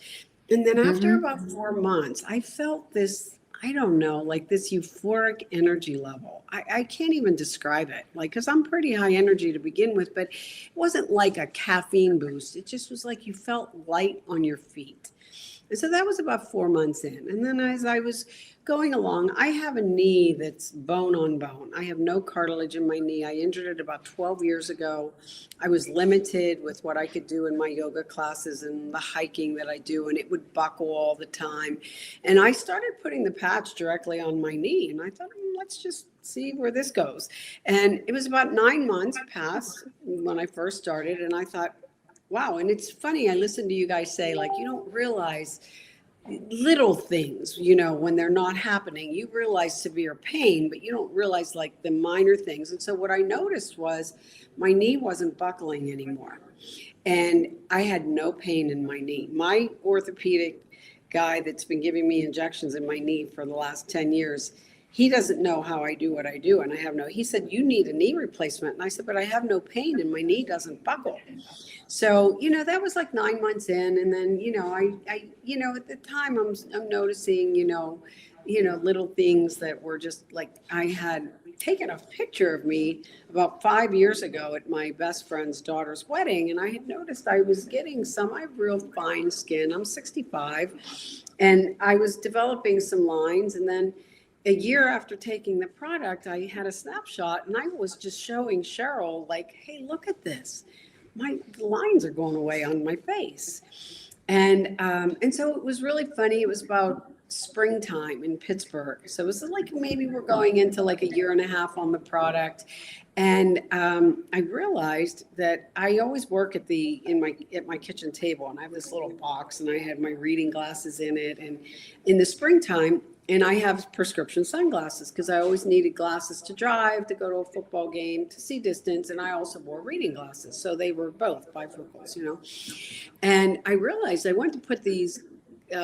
And then after about 4 months, I felt this, I don't know, like this euphoric energy level. I can't even describe it, because I'm pretty high energy to begin with, but it wasn't like a caffeine boost. It just was like you felt light on your feet. And so that was about 4 months in. And then as I was going along, I have a knee that's bone on bone. I have no cartilage in my knee. I injured it about 12 years ago. I was limited with what I could do in my yoga classes and the hiking that I do, and it would buckle all the time. And I started putting the patch directly on my knee, and I thought, let's just see where this goes. And it was about 9 months past when I first started, and I thought, wow. And it's funny, I listened to you guys say, like, you don't realize little things, when they're not happening. You realize severe pain, but you don't realize like the minor things. And so what I noticed was my knee wasn't buckling anymore. And I had no pain in my knee. My orthopedic guy that's been giving me injections in my knee for the last 10 years, he doesn't know how I do what I do. And he said, you need a knee replacement. And I said, but I have no pain and my knee doesn't buckle. So, that was like 9 months in. And then, I at the time I'm noticing, little things that were just like, I had taken a picture of me about 5 years ago at my best friend's daughter's wedding. And I had noticed I was getting I have real fine skin. I'm 65 and I was developing some lines. And then a year after taking the product, I had a snapshot and I was just showing Cheryl like, hey, look at this. My lines are going away on my face. And so it was really funny. It was about springtime in Pittsburgh. So it was like maybe we're going into like a year and a half on the product. And I realized that I always work at my kitchen table, and I have this little box and I had my reading glasses in it. And in the springtime, and I have prescription sunglasses because I always needed glasses to drive, to go to a football game, to see distance. And I also wore reading glasses. So they were both bifocals, And I realized I went to put these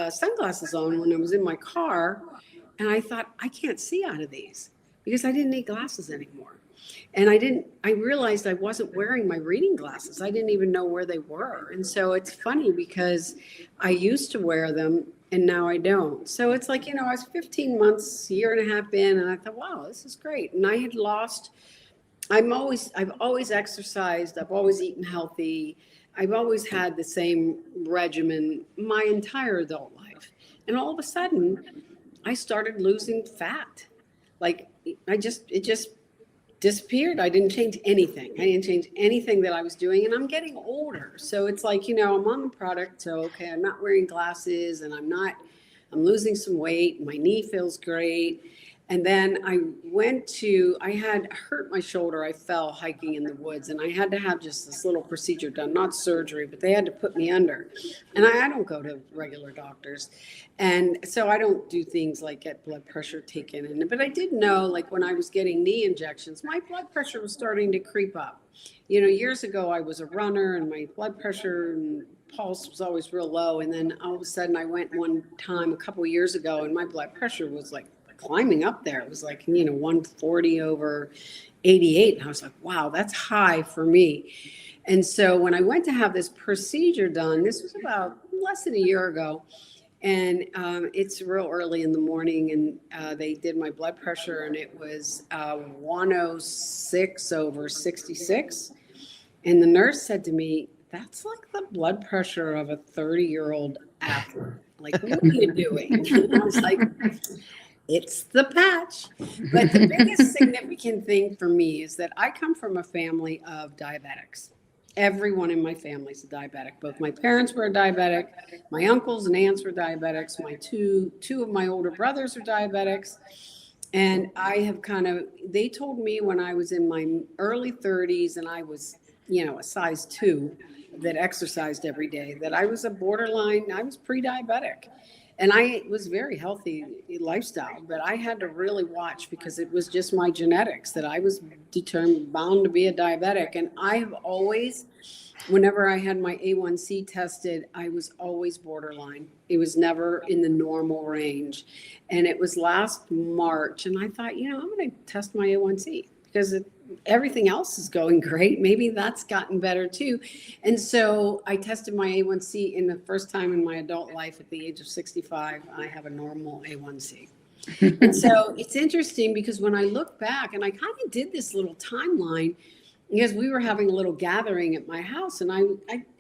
sunglasses on when I was in my car. And I thought, I can't see out of these because I didn't need glasses anymore. And I realized I wasn't wearing my reading glasses. I didn't even know where they were. And so it's funny because I used to wear them and now I don't. So it's like, I was 15 months, year and a half in, and I thought, wow, this is great. And I had I've always exercised. I've always eaten healthy. I've always had the same regimen my entire adult life. And all of a sudden I started losing fat. Like it just disappeared. I didn't change anything. I didn't change anything that I was doing, and I'm getting older. So it's like, I'm on the product. So, okay, I'm not wearing glasses and I'm losing some weight. My knee feels great. And then I had hurt my shoulder. I fell hiking in the woods and I had to have just this little procedure done, not surgery, but they had to put me under. And I don't go to regular doctors. And so I don't do things like get blood pressure taken. But I did know, like when I was getting knee injections, my blood pressure was starting to creep up. Years ago, I was a runner and my blood pressure and pulse was always real low. And then all of a sudden I went one time a couple of years ago and my blood pressure was like climbing up there. It was like, 140 over 88. And I was like, wow, that's high for me. And so when I went to have this procedure done, this was about less than a year ago. And it's real early in the morning. And they did my blood pressure and it was 106 over 66. And the nurse said to me, that's like the blood pressure of a 30-year-old athlete. Like, what are you doing? And I was like, it's the patch. But the biggest significant thing for me is that I come from a family of diabetics. Everyone in my family is a diabetic. Both my parents were a diabetic. My uncles and aunts were diabetics. My two of my older brothers are diabetics. And I have they told me when I was in my early 30s and I was, a size 2 that exercised every day, that I was I was pre-diabetic. And I was very healthy lifestyle, but I had to really watch because it was just my genetics that I was bound to be a diabetic. And I have always, whenever I had my A1C tested, I was always borderline. It was never in the normal range. And it was last March. And I thought, I'm going to test my A1C because everything else is going great. Maybe that's gotten better too. And so I tested my A1C in the first time in my adult life at the age of 65. I have a normal A1C. And so it's interesting because when I look back, and I kind of did this little timeline because we were having a little gathering at my house, and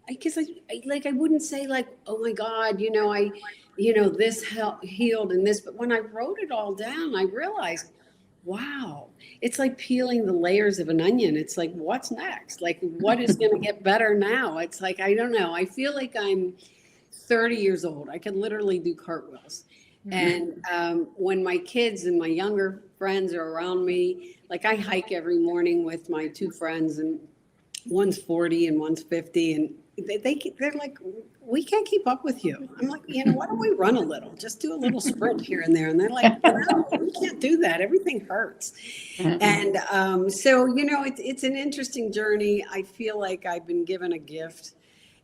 because I wouldn't say like, oh my God, this healed and this, but when I wrote it all down, I realized, wow, it's like peeling the layers of an onion. It's like, what's next? Like, what is going to get better now? It's like, I don't know. I feel like I'm 30 years old. I can literally do cartwheels. And when my kids and my younger friends are around me, like I hike every morning with my two friends, and one's 40 and one's 50, and they're like, we can't keep up with you. I'm like, why don't we run a little? Just do a little sprint here and there. And they're like, no, we can't do that. Everything hurts. And so, it's an interesting journey. I feel like I've been given a gift.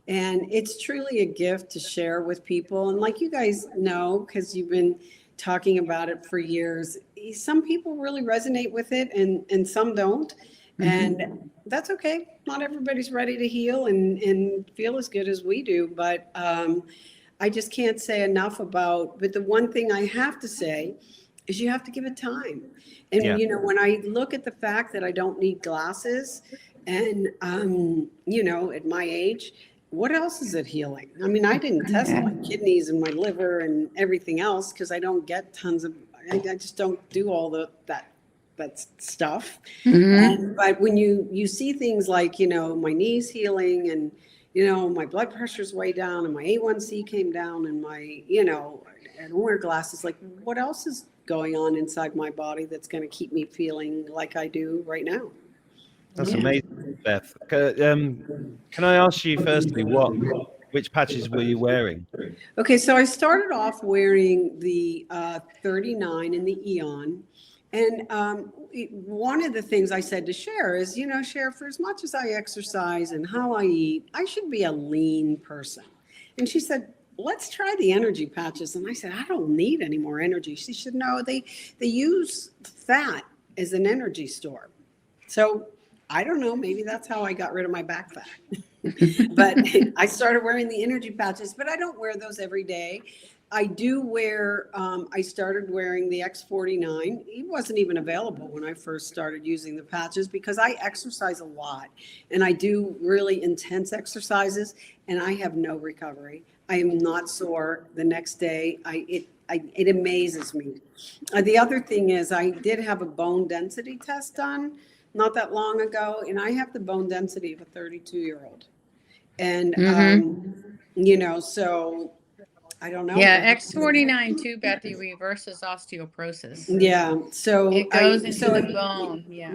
And it's truly a gift to share with people. And like you guys know, because you've been talking about it for years, some people really resonate with it and some don't. And that's okay. Not everybody's ready to heal and feel as good as we do. But I just can't say enough but the one thing I have to say is you have to give it time. And, when I look at the fact that I don't need glasses and, at my age, what else is it healing? I mean, I didn't test my kidneys and my liver and everything else because I don't get tons of, I just don't do all that stuff. But when you see things like, my knees healing and, my blood pressure's way down and my A1C came down and my, I don't wear glasses, like what else is going on inside my body that's going to keep me feeling like I do right now? That's amazing, Beth. Can I ask you firstly, which patches were you wearing? Okay, so I started off wearing the 39 and the Eon. And one of the things I said to Cher is, Cher, for as much as I exercise and how I eat, I should be a lean person. And she said, let's try the energy patches. And I said, I don't need any more energy. She said, no, they use fat as an energy store. So I don't know, maybe that's how I got rid of my back fat. But I started wearing the energy patches, but I don't wear those every day. I do wear, I started wearing the X49. It wasn't even available when I first started using the patches because I exercise a lot and I do really intense exercises and I have no recovery. I am not sore the next day. It amazes me. The other thing is I did have a bone density test done not that long ago, and I have the bone density of a 32-year-old. And, so I don't know. Yeah, X49 too, Bethy, reverses osteoporosis. Yeah, so it goes into the bone. Yeah.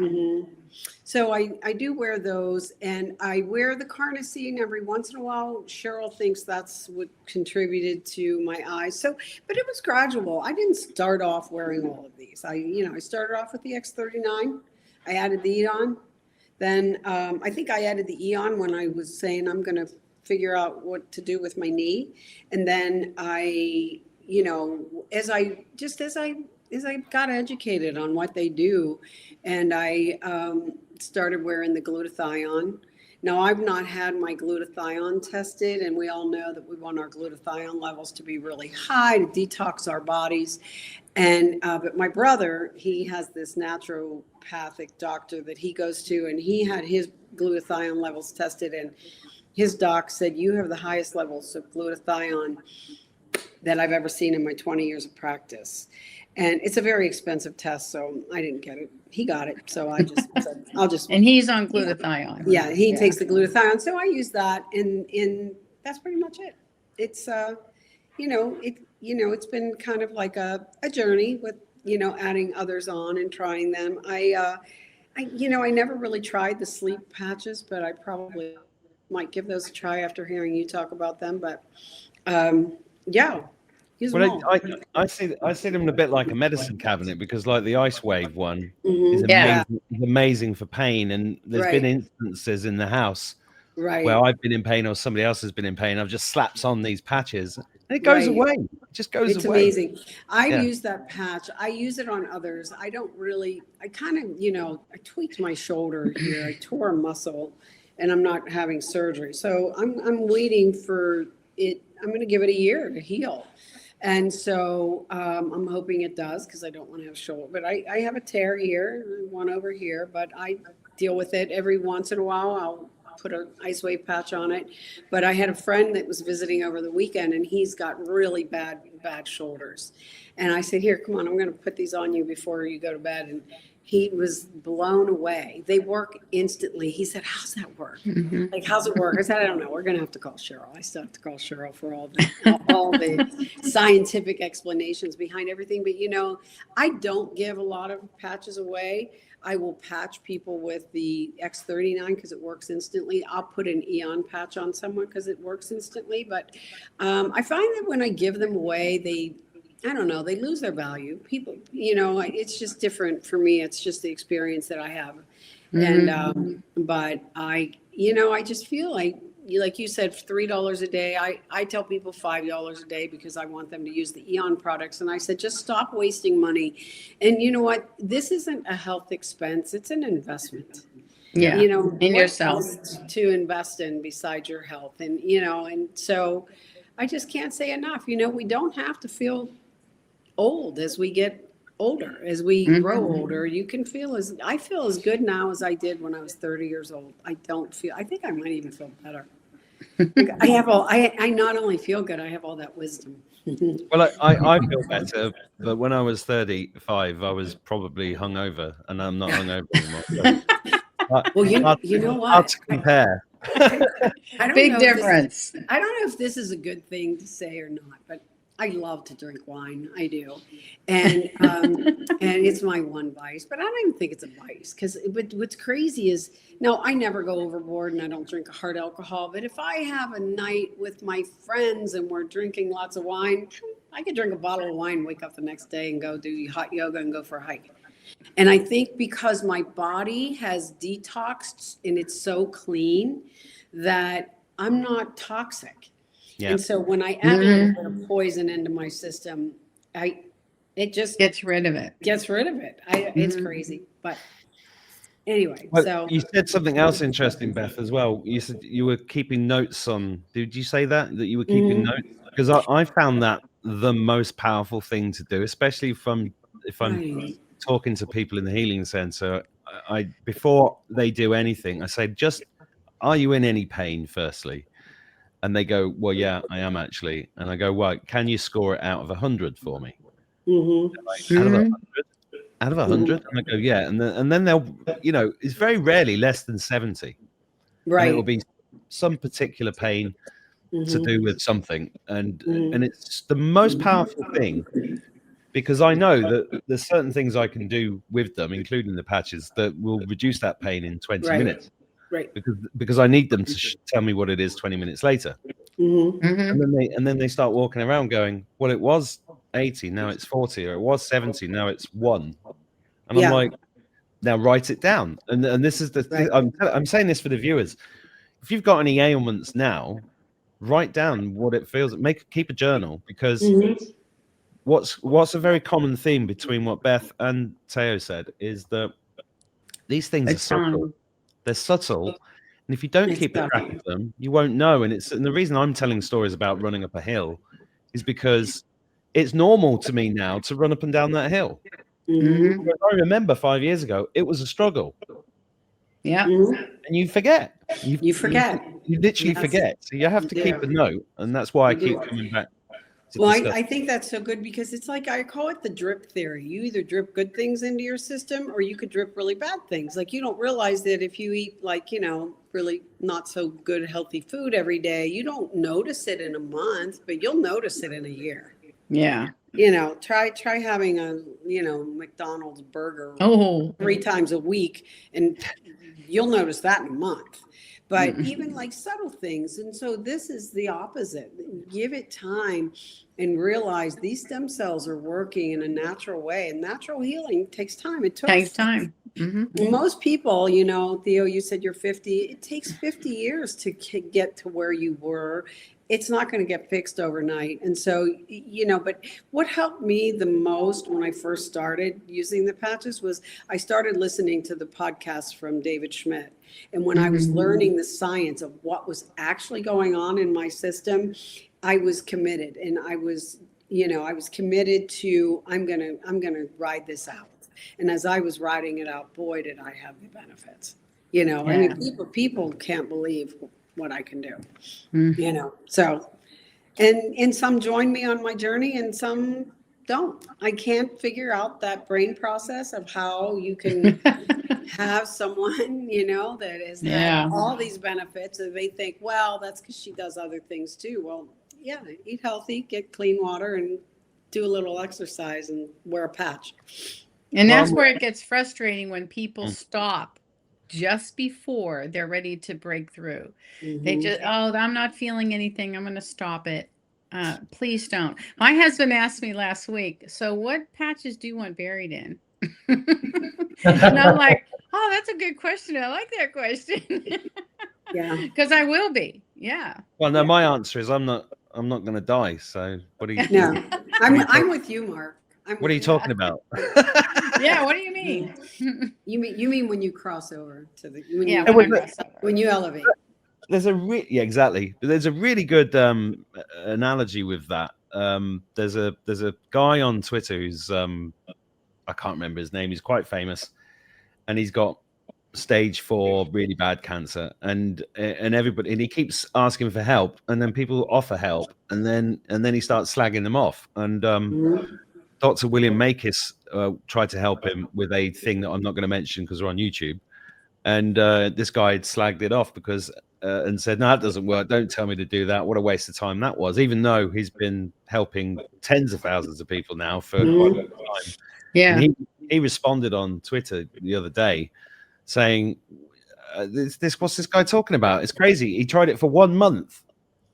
So I do wear those, and I wear the carnosine every once in a while. Cheryl thinks that's what contributed to my eyes. So, but it was gradual. I didn't start off wearing all of these. I started off with the X39. I added the Eon. Then I think I added the Eon when I was saying I'm going to figure out what to do with my knee. And then I, as I got educated on what they do, and I started wearing the glutathione. Now, I've not had my glutathione tested, and we all know that we want our glutathione levels to be really high to detox our bodies. And but my brother, he has this naturopathic doctor that he goes to, and he had his glutathione levels tested, and his doc said, you have the highest levels of glutathione that I've ever seen in my 20 years of practice. And it's a very expensive test, so I didn't get it. He got it, so I just said, I'll just. And he's on glutathione. Yeah, he takes the glutathione, so I use that, and that's pretty much it. It's it's been kind of like a journey with adding others on and trying them. I never really tried the sleep patches, but I probably might give those a try after hearing you talk about them. But yeah. Well, I see them a bit like a medicine cabinet because, like the Ice Wave one is amazing for pain, and there's been instances in the house where I've been in pain or somebody else has been in pain. I've just slapped on these patches, and it goes away. It just goes away. It's amazing. I use that patch. I use it on others. I don't really. I kind of, I tweaked my shoulder here. I tore a muscle, and I'm not having surgery, so I'm waiting for it. I'm going to give it a year to heal. And so I'm hoping it does because I don't want to have shoulder. But I have a tear here, one over here, but I deal with it every once in a while. put an ice wave patch on it. But I had a friend that was visiting over the weekend, and he's got really bad shoulders. And I said, here, come on, I'm going to put these on you before you go to bed. And he was blown away. They work instantly. He said, how's that work? Mhm. Like, how's it work? I said, I don't know. We're going to have to call Cheryl. I still have to call Cheryl for all the scientific explanations behind everything. But, you know, I don't give a lot of patches away. I will patch people with the X39 because it works instantly. I'll put an Eon patch on someone because it works instantly. But I find that when I give them away, I don't know, they lose their value. People, you know, it's just different for me. It's just the experience that I have. And, but I just feel like you said, $3 a day. I tell people $5 a day because I want them to use the Eon products. And I said, just stop wasting money. And you know what? This isn't a health expense. It's an investment. Yeah. You know, In what yourself. else to invest in besides your health. And, you know, and so I just can't say enough. You know, we don't have to feel old as we get older, as we grow older. You can I feel as good now as I did when I was 30 years old. I think I might even feel better. I not only feel good, I have all that wisdom. Well, I feel better, but when I was 35, I was probably hungover, and I'm not hungover anymore. So, Well, you know hard what? to compare. I don't Big know difference. I don't know if this is a good thing to say or not, but I love to drink wine. I do. And it's my one vice, but I don't even think it's a vice because what's crazy is, no, I never go overboard and I don't drink hard alcohol. But if I have a night with my friends and we're drinking lots of wine, I could drink a bottle of wine, wake up the next day and go do hot yoga and go for a hike. And I think because my body has detoxed and it's so clean that I'm not toxic. Yeah. And so when I add a little bit of poison into my system, it just Gets rid of it. It's crazy. But anyway, Well, so you said something else interesting, Beth, as well. You said you were keeping notes on. Did you say that you were keeping notes? Because I found that the most powerful thing to do, especially if I'm right. talking to people in the healing center. I before they do anything, I say, just, are you in any pain, firstly? And they go, well, yeah, I am actually. And I go, well, can you score it out of 100 for me? Mm-hmm. Out of 100? Out of 100? And I go, yeah. And then they'll, you know, it's very rarely less than 70. Right. And it will be some particular pain to do with something. And it's the most powerful thing, because I know that there's certain things I can do with them, including the patches, that will reduce that pain in 20 minutes. Right. Because I need them to tell me what it is 20 minutes later. And then they start walking around going, well, it was 80, now it's 40, or it was 70, now it's 1. And I'm like, now write it down. And this is I'm saying this for the viewers. If you've got any ailments now, write down what it feels. Keep a journal, because what's a very common theme between what Beth and Teo said is that these things are subtle. They're subtle, and if you don't keep track of them, you won't know. And the reason I'm telling stories about running up a hill is because it's normal to me now to run up and down that hill. I remember 5 years ago, it was a struggle. Yeah. Mm-hmm. And you forget. You forget. You literally forget. So you have to keep a note, and that's why I keep coming back. Well, I think that's so good, because it's like, I call it the drip theory. You either drip good things into your system, or you could drip really bad things. Like, you don't realize that if you eat, like, you know, really not so good healthy food every day, you don't notice it in a month, but you'll notice it in a year. Yeah. You know, try having a, you know, McDonald's burger 3 times a week, and you'll notice that in a month. But even like subtle things. And so this is the opposite. Give it time and realize these stem cells are working in a natural way. And natural healing takes time. It takes time. Most people, you know, Theo, you said you're 50. It takes 50 years to get to where you were. It's not going to get fixed overnight. And so, you know, but what helped me the most when I first started using the patches was I started listening to the podcast from David Schmidt. And when I was learning the science of what was actually going on in my system, I was committed. And I was, you know, I was committed to, I'm going to ride this out. And as I was riding it out, boy, did I have the benefits. You know, I Yeah. mean, people can't believe what I can do, Mhm. you know, so, and some join me on my journey and some don't. I can't figure out that brain process of how you can have someone, you know, that has Yeah. had all these benefits and they think, well, that's because she does other things too. Well, yeah, eat healthy, get clean water, and do a little exercise and wear a patch. And that's Well, where it gets frustrating when people Mm. stop just before they're ready to break through. They Mhm. just, oh, I'm not feeling anything. I'm going to stop it. Please don't. My husband asked me last week, so what patches do you want buried in? And I'm like, oh, that's a good question. I like that question. Yeah. Because I will be. Yeah. Well, no, my answer is I'm not going to die. So what are you? No, you I'm with you, Mark. What are you talking about? Yeah. What do you mean? You mean when you cross over to the Yeah. It When was I a- cross over. when you elevate. There's yeah, exactly. But there's a really good analogy with that. There's a guy on Twitter who's I can't remember his name. He's quite famous, and he's got stage 4 really bad cancer, and everybody, and he keeps asking for help, and then people offer help, and then he starts slagging them off. And Mhm. Dr. William Makis tried to help him with a thing that I'm not going to mention because we're on YouTube. And this guy had slagged it off because and said, no, that doesn't work. Don't tell me to do that. What a waste of time that was, even though he's been helping tens of thousands of people now for quite a long time. Yeah. And he responded on Twitter the other day saying, what's this guy talking about? It's crazy. He tried it for 1 month.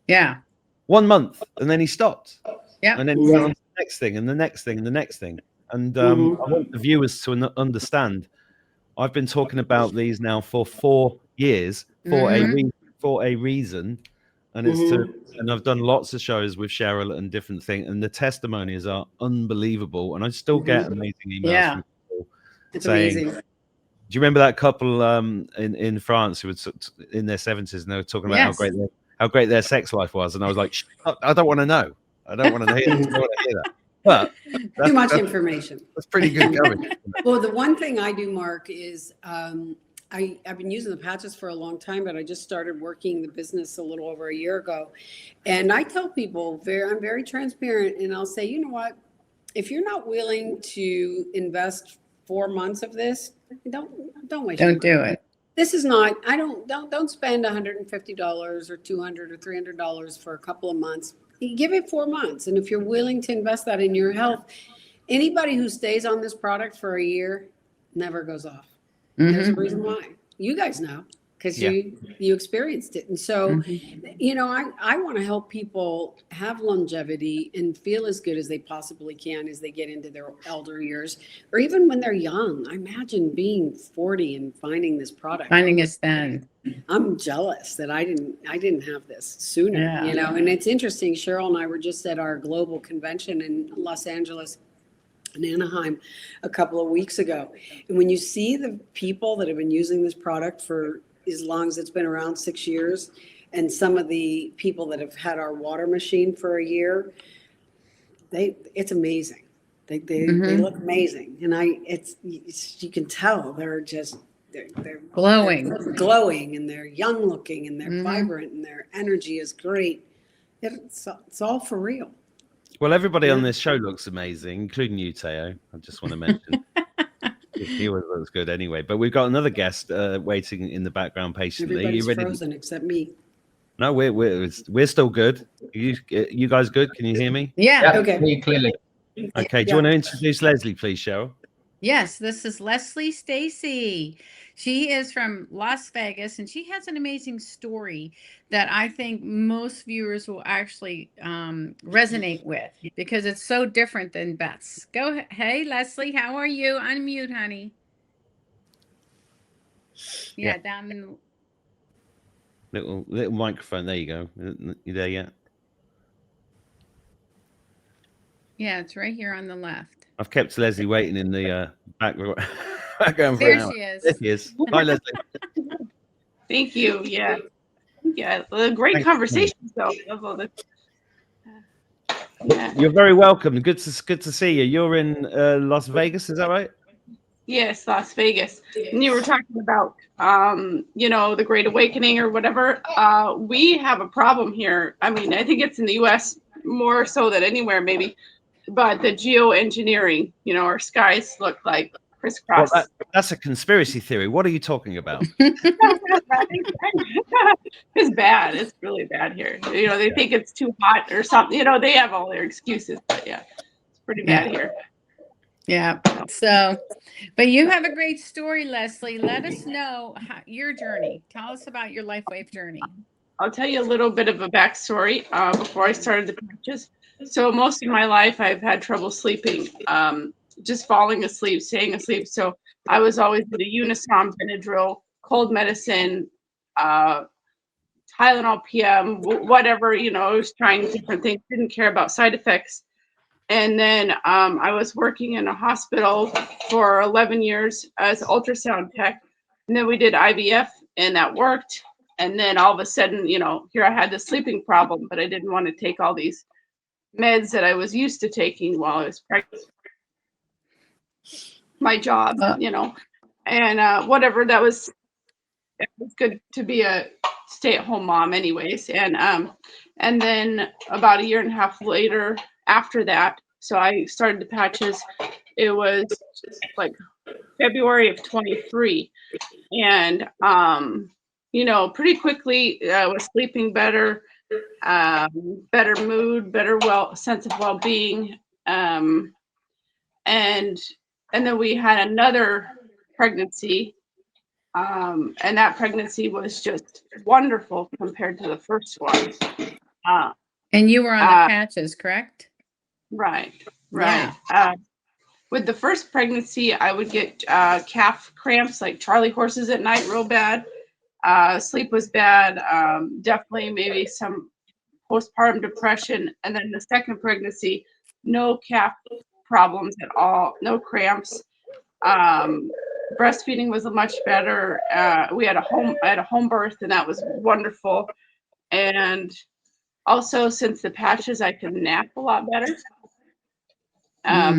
Yeah. 1 month, and then he stopped. Yeah. And then he went on to the next thing and the next thing and the next thing. And I want the viewers to understand, I've been talking about these now for 4 years for a reason, and it's to, and I've done lots of shows with Cheryl and different things, and the testimonies are unbelievable, and I still get amazing emails Yeah. from people It's saying, amazing. do you remember that couple in France who was in their 70s and they were talking about Yes. how great their sex life was, and I was like, I don't want to know. I don't want to hear that. I don't want to hear that. But Too much information. that's pretty good going. Well, the one thing I do, Mark, is I've been using the patches for a long time, but I just started working the business a little over a year ago. And I tell people, I'm very transparent, and I'll say, you know what? If you're not willing to invest 4 months of this, don't waste your Don't money. do it. This is not, don't spend $150 or $200 or $300 for a couple of months. You give it 4 months. And if you're willing to invest that in your health, anybody who stays on this product for a year never goes off. There's a reason why. You guys know, because you experienced it. And so, you know, I want to help people have longevity and feel as good as they possibly can as they get into their elder years, or even when they're young. I imagine being 40 and finding this product. Finding us then. I'm jealous that I didn't have this sooner, Yeah. you know. And it's interesting. Cheryl and I were just at our global convention in Los Angeles in Anaheim a couple of weeks ago. And when you see the people that have been using this product for as long as it's been around, 6 years, and some of the people that have had our water machine for a year, it's amazing. They look amazing. And you can tell they're just, they're Glowing. they're glowing, and they're young looking, and they're vibrant, and their energy is great. It's all for real. Well, everybody on this show looks amazing, including you, Teo. I just want to mention. He always looks good anyway. But we've got another guest waiting in the background patiently. Everybody's You ready? frozen except me. No, we're still good. You guys good? Can you hear me? Yeah. Okay. Hear you clearly. Okay. Do you want to introduce Leslie, please, Cheryl? Yes, this is Leslie Stacy. She is from Las Vegas, and she has an amazing story that I think most viewers will actually resonate with because it's so different than Beth's. Hey, Leslie, how are you? Unmute, honey. Yeah, down in Little microphone. There you go. You there yet? Yeah, it's right here on the left. I've kept Leslie waiting in the background for There an hour. she is. There she is. Hi, Leslie. Thank you. Yeah. A great Thanks. conversation. So, yeah. You're very welcome. Good to see you. You're in Las Vegas, is that right? Yes, Las Vegas. And you were talking about, the Great Awakening or whatever. We have a problem here. I mean, I think it's in the U.S. more so than anywhere, maybe. But the geoengineering, our skies look like Well, crisscross. that's a conspiracy theory. What are you talking about? It's bad. It's really bad here. They think it's too hot or something. They have all their excuses, but yeah, it's pretty bad here. Yeah. So, but you have a great story, Leslie. Let us know your journey. Tell us about your life wave journey. I'll tell you a little bit of a backstory before I started the patches. So most of my life, I've had trouble sleeping, just falling asleep, staying asleep. So I was always into Unisom, Benadryl, cold medicine, Tylenol PM, whatever. I was trying different things. Didn't care about side effects. And then I was working in a hospital for 11 years as an ultrasound tech. And then we did IVF, and that worked. And then all of a sudden, here I had the sleeping problem, but I didn't want to take all these meds that I was used to taking while I was pregnant. My job, and whatever. It was good to be a stay-at-home mom, anyways. And then about a year and a half later, after that, so I started the patches. It was like February of 23, and pretty quickly I was sleeping better, better mood, better sense of well-being, and then we had another pregnancy, and that pregnancy was just wonderful compared to the first one. And you were on the patches, correct? Right. Yeah. With the first pregnancy, I would get calf cramps like Charlie horses at night real bad. Sleep was bad. Definitely maybe some postpartum depression. And then the second pregnancy, no calf problems at all, no cramps. Breastfeeding was much better. I had a home birth, and that was wonderful. And also, since the patches, I could nap a lot better.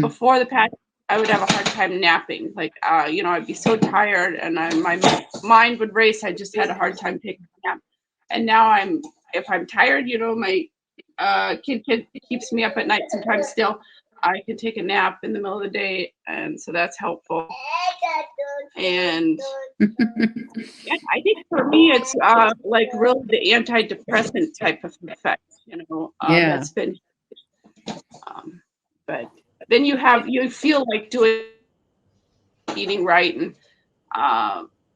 Before the patch, I would have a hard time napping. Like, I'd be so tired, and my mind would race. I just had a hard time taking a nap. And now if I'm tired, my kid keeps me up at night sometimes still. I can take a nap in the middle of the day, and so that's helpful. And yeah, I think for me, it's like really the antidepressant type of effect. That's been. But then you feel like eating right and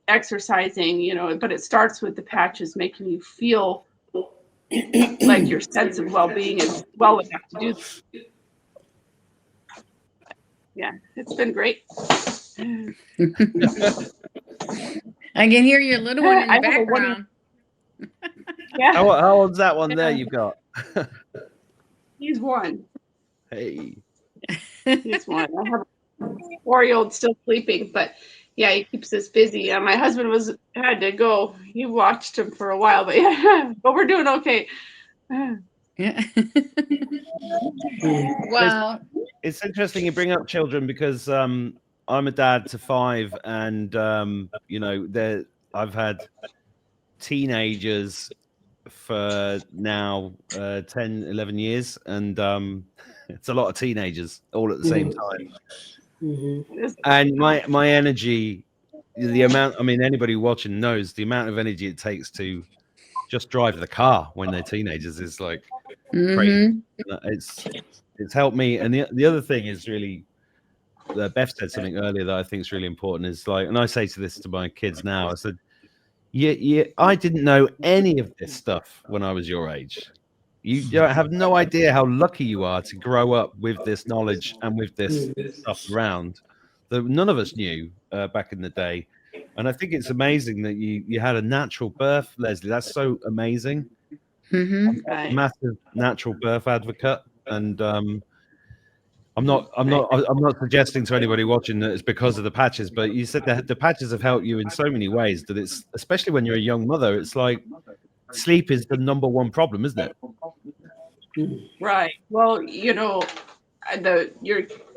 exercising, but it starts with the patches making you feel like your sense of well-being is well enough to do. Yeah, it's been great. I can hear your little one in the background. Yeah. How old's that one there you've got? He's one. Hey. He's one. I have a 4-year-old still sleeping, but yeah, he keeps us busy. My husband had to go. He watched him for a while, but yeah, but we're doing okay. Yeah. Wow. It's interesting you bring up children because I'm a dad to 5, and I've had teenagers for now 10, 11 years, and it's a lot of teenagers all at the same time. Mm-hmm. And my energy, the amount, anybody watching knows the amount of energy it takes to just drive the car when they're teenagers is like crazy. It's helped me. And the other thing is really, Beth said something earlier that I think is really important, is like, and I say to my kids now, I said, I didn't know any of this stuff when I was your age. You have no idea how lucky you are to grow up with this knowledge and with this stuff around that none of us knew back in the day. And I think it's amazing that you had a natural birth, Leslie. That's so amazing. Mm-hmm. Massive natural birth advocate. And I'm not suggesting to anybody watching that it's because of the patches, but you said that the patches have helped you in so many ways that it's, especially when you're a young mother, it's like sleep is the number one problem, isn't it? Right. Well, your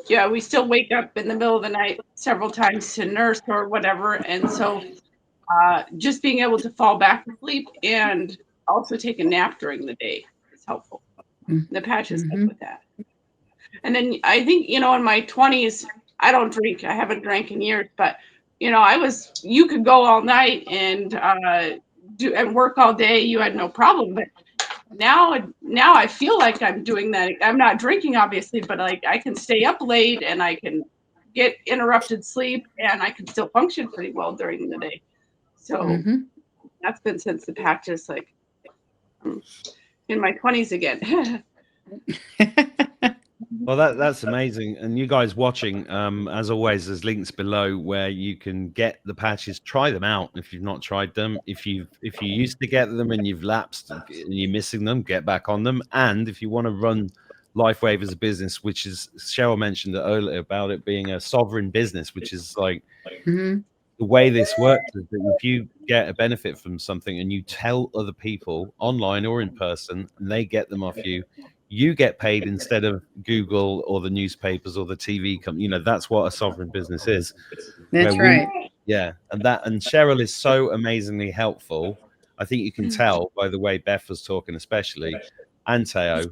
yeah, we still wake up in the middle of the night several times to nurse or whatever. And so just being able to fall back to sleep and also take a nap during the day is helpful. The patches help with that. And then I think, in my 20s, I don't drink. I haven't drank in years, but you could go all night and do and work all day. You had no problem. But now I feel like I'm doing that. I'm not drinking, obviously, but like I can stay up late and I can get interrupted sleep and I can still function pretty well during the day. So that's been since the patches, like in my 20s again. Well, that's amazing. And you guys watching, as always, there's links below where you can get the patches. Try them out if you've not tried them. If you used to get them and you've lapsed and you're missing them, get back on them. And if you want to run LifeWave as a business, which is, Cheryl mentioned it earlier about it being a sovereign business, which is like the way this works is that if you get a benefit from something and you tell other people online or in person and they get them off you, you get paid instead of Google or the newspapers or the TV company. That's what a sovereign business is. That's right. Yeah. And Cheryl is so amazingly helpful. I think you can tell by the way Beth was talking, especially, and Teo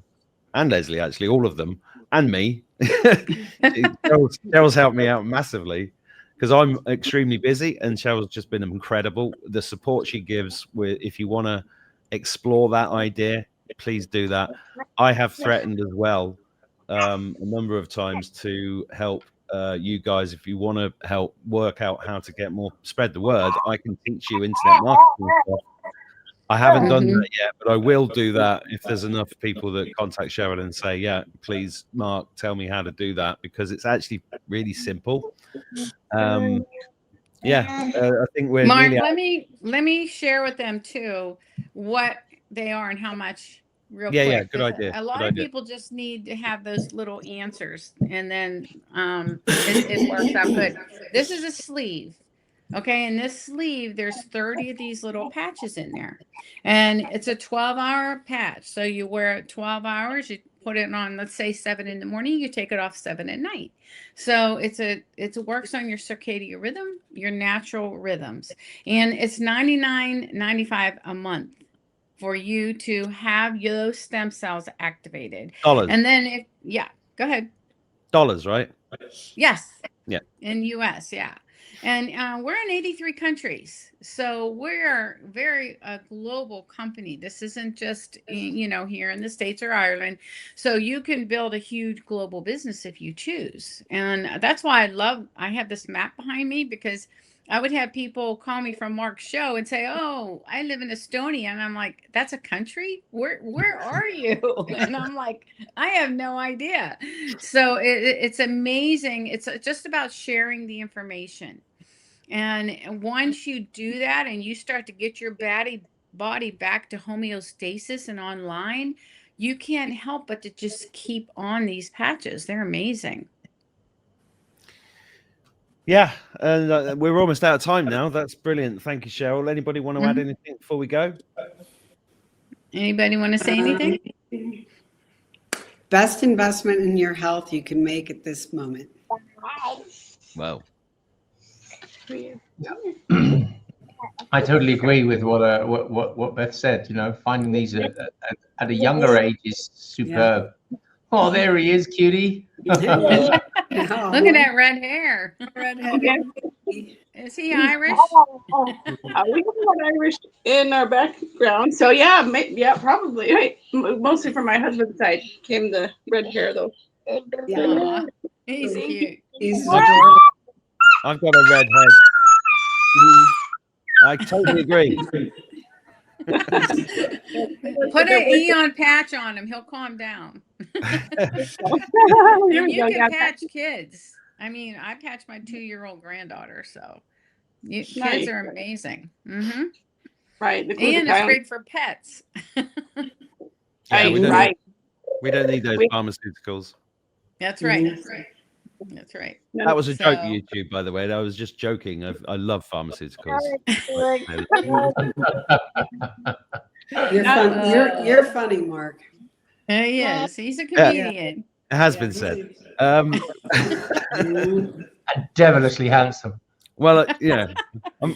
and Leslie, actually, all of them, and me. Cheryl's helped me out massively because I'm extremely busy, and Cheryl's just been incredible. The support she gives, if you want to explore that idea, please do that. I have threatened as well a number of times to help you guys. If you want to help work out how to spread the word, I can teach you internet marketing stuff. I haven't done that yet, but I will do that if there's enough people that contact Cheryl and say, yeah, please, Mark, tell me how to do that, because it's actually really simple. I think we're Mark, nearly let me share with them too what they are and how much real quick. Yeah, good idea. A lot of people just need to have those little answers, and then it works out good. This is a sleeve. Okay, in this sleeve, there's 30 of these little patches in there, and it's a 12-hour patch. So you wear it 12 hours, you put it on, let's say 7 in the morning, you take it off 7 at night. So it works on your circadian rhythm, your natural rhythms, and it's $99.95 a month for you to have those stem cells activated. dollars. And then go ahead. Dollars, right? Yes. Yeah. In US, yeah. And we're in 83 countries. So we're very a global company. This isn't just, here in the States or Ireland. So you can build a huge global business if you choose. And that's why I have this map behind me, because I would have people call me from Mark's show and say, oh, I live in Estonia. And I'm like, that's a country? Where are you? And I'm like, I have no idea. So it's amazing. It's just about sharing the information. And once you do that and you start to get your body back to homeostasis and online, you can't help but to just keep on these patches. They're amazing. Yeah, and we're almost out of time now. That's brilliant. Thank you, Cheryl. Anybody want to add anything before we go? Anybody want to say anything? Best investment in your health you can make at this moment. Well, I totally agree with what Beth said. Finding these at a younger age is superb. Yeah. Oh, there he is, cutie. Look at that red hair. Redhead. Is he Irish? We have Irish in our background, so yeah, probably. Right. Mostly from my husband's side came the red hair, though. Yeah, he's cute. He's adorable. I've got a red head. I totally agree. Put an Eon patch on him; he'll calm down. You can patch kids. I mean, I patch my 2-year-old granddaughter, so kids are amazing. Mm-hmm. Right, and it's great for pets. Yeah, we don't need those pharmaceuticals. That's right. That's right. That's right. That was a joke, YouTube, by the way. I was just joking. I love pharmaceuticals. You're funny, Mark. He is. He's a comedian. It has been said. And devilishly handsome. Well,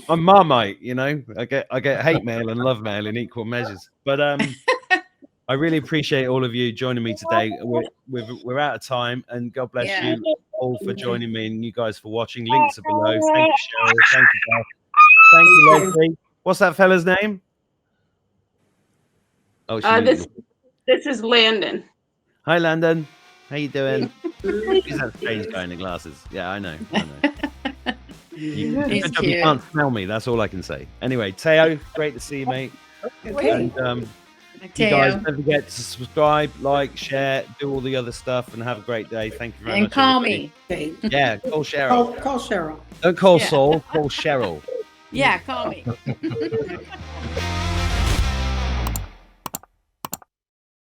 I'm Marmite, I get hate mail and love mail in equal measures. But I really appreciate all of you joining me today. We're out of time, and God bless Yeah. you all for joining me and you guys for watching. Links are below. Thank you, Cheryl. Thank you, Beth. Thank you, Leslie. What's that fella's name? Oh, This is Landon. Hi, Landon. How you doing? He's that strange guy in the glasses. Yeah, I know. He's Good job you cute. can't smell me. That's all I can say. Anyway, Teo, great to see you, mate. Okay. And you guys Teo. don't forget to subscribe, like, share, do all the other stuff, and have a great day. Thank you very And much. call everybody. me. Okay. Yeah, call Cheryl. Call Cheryl. Don't call Yeah. Saul, call Cheryl. Yeah, call me.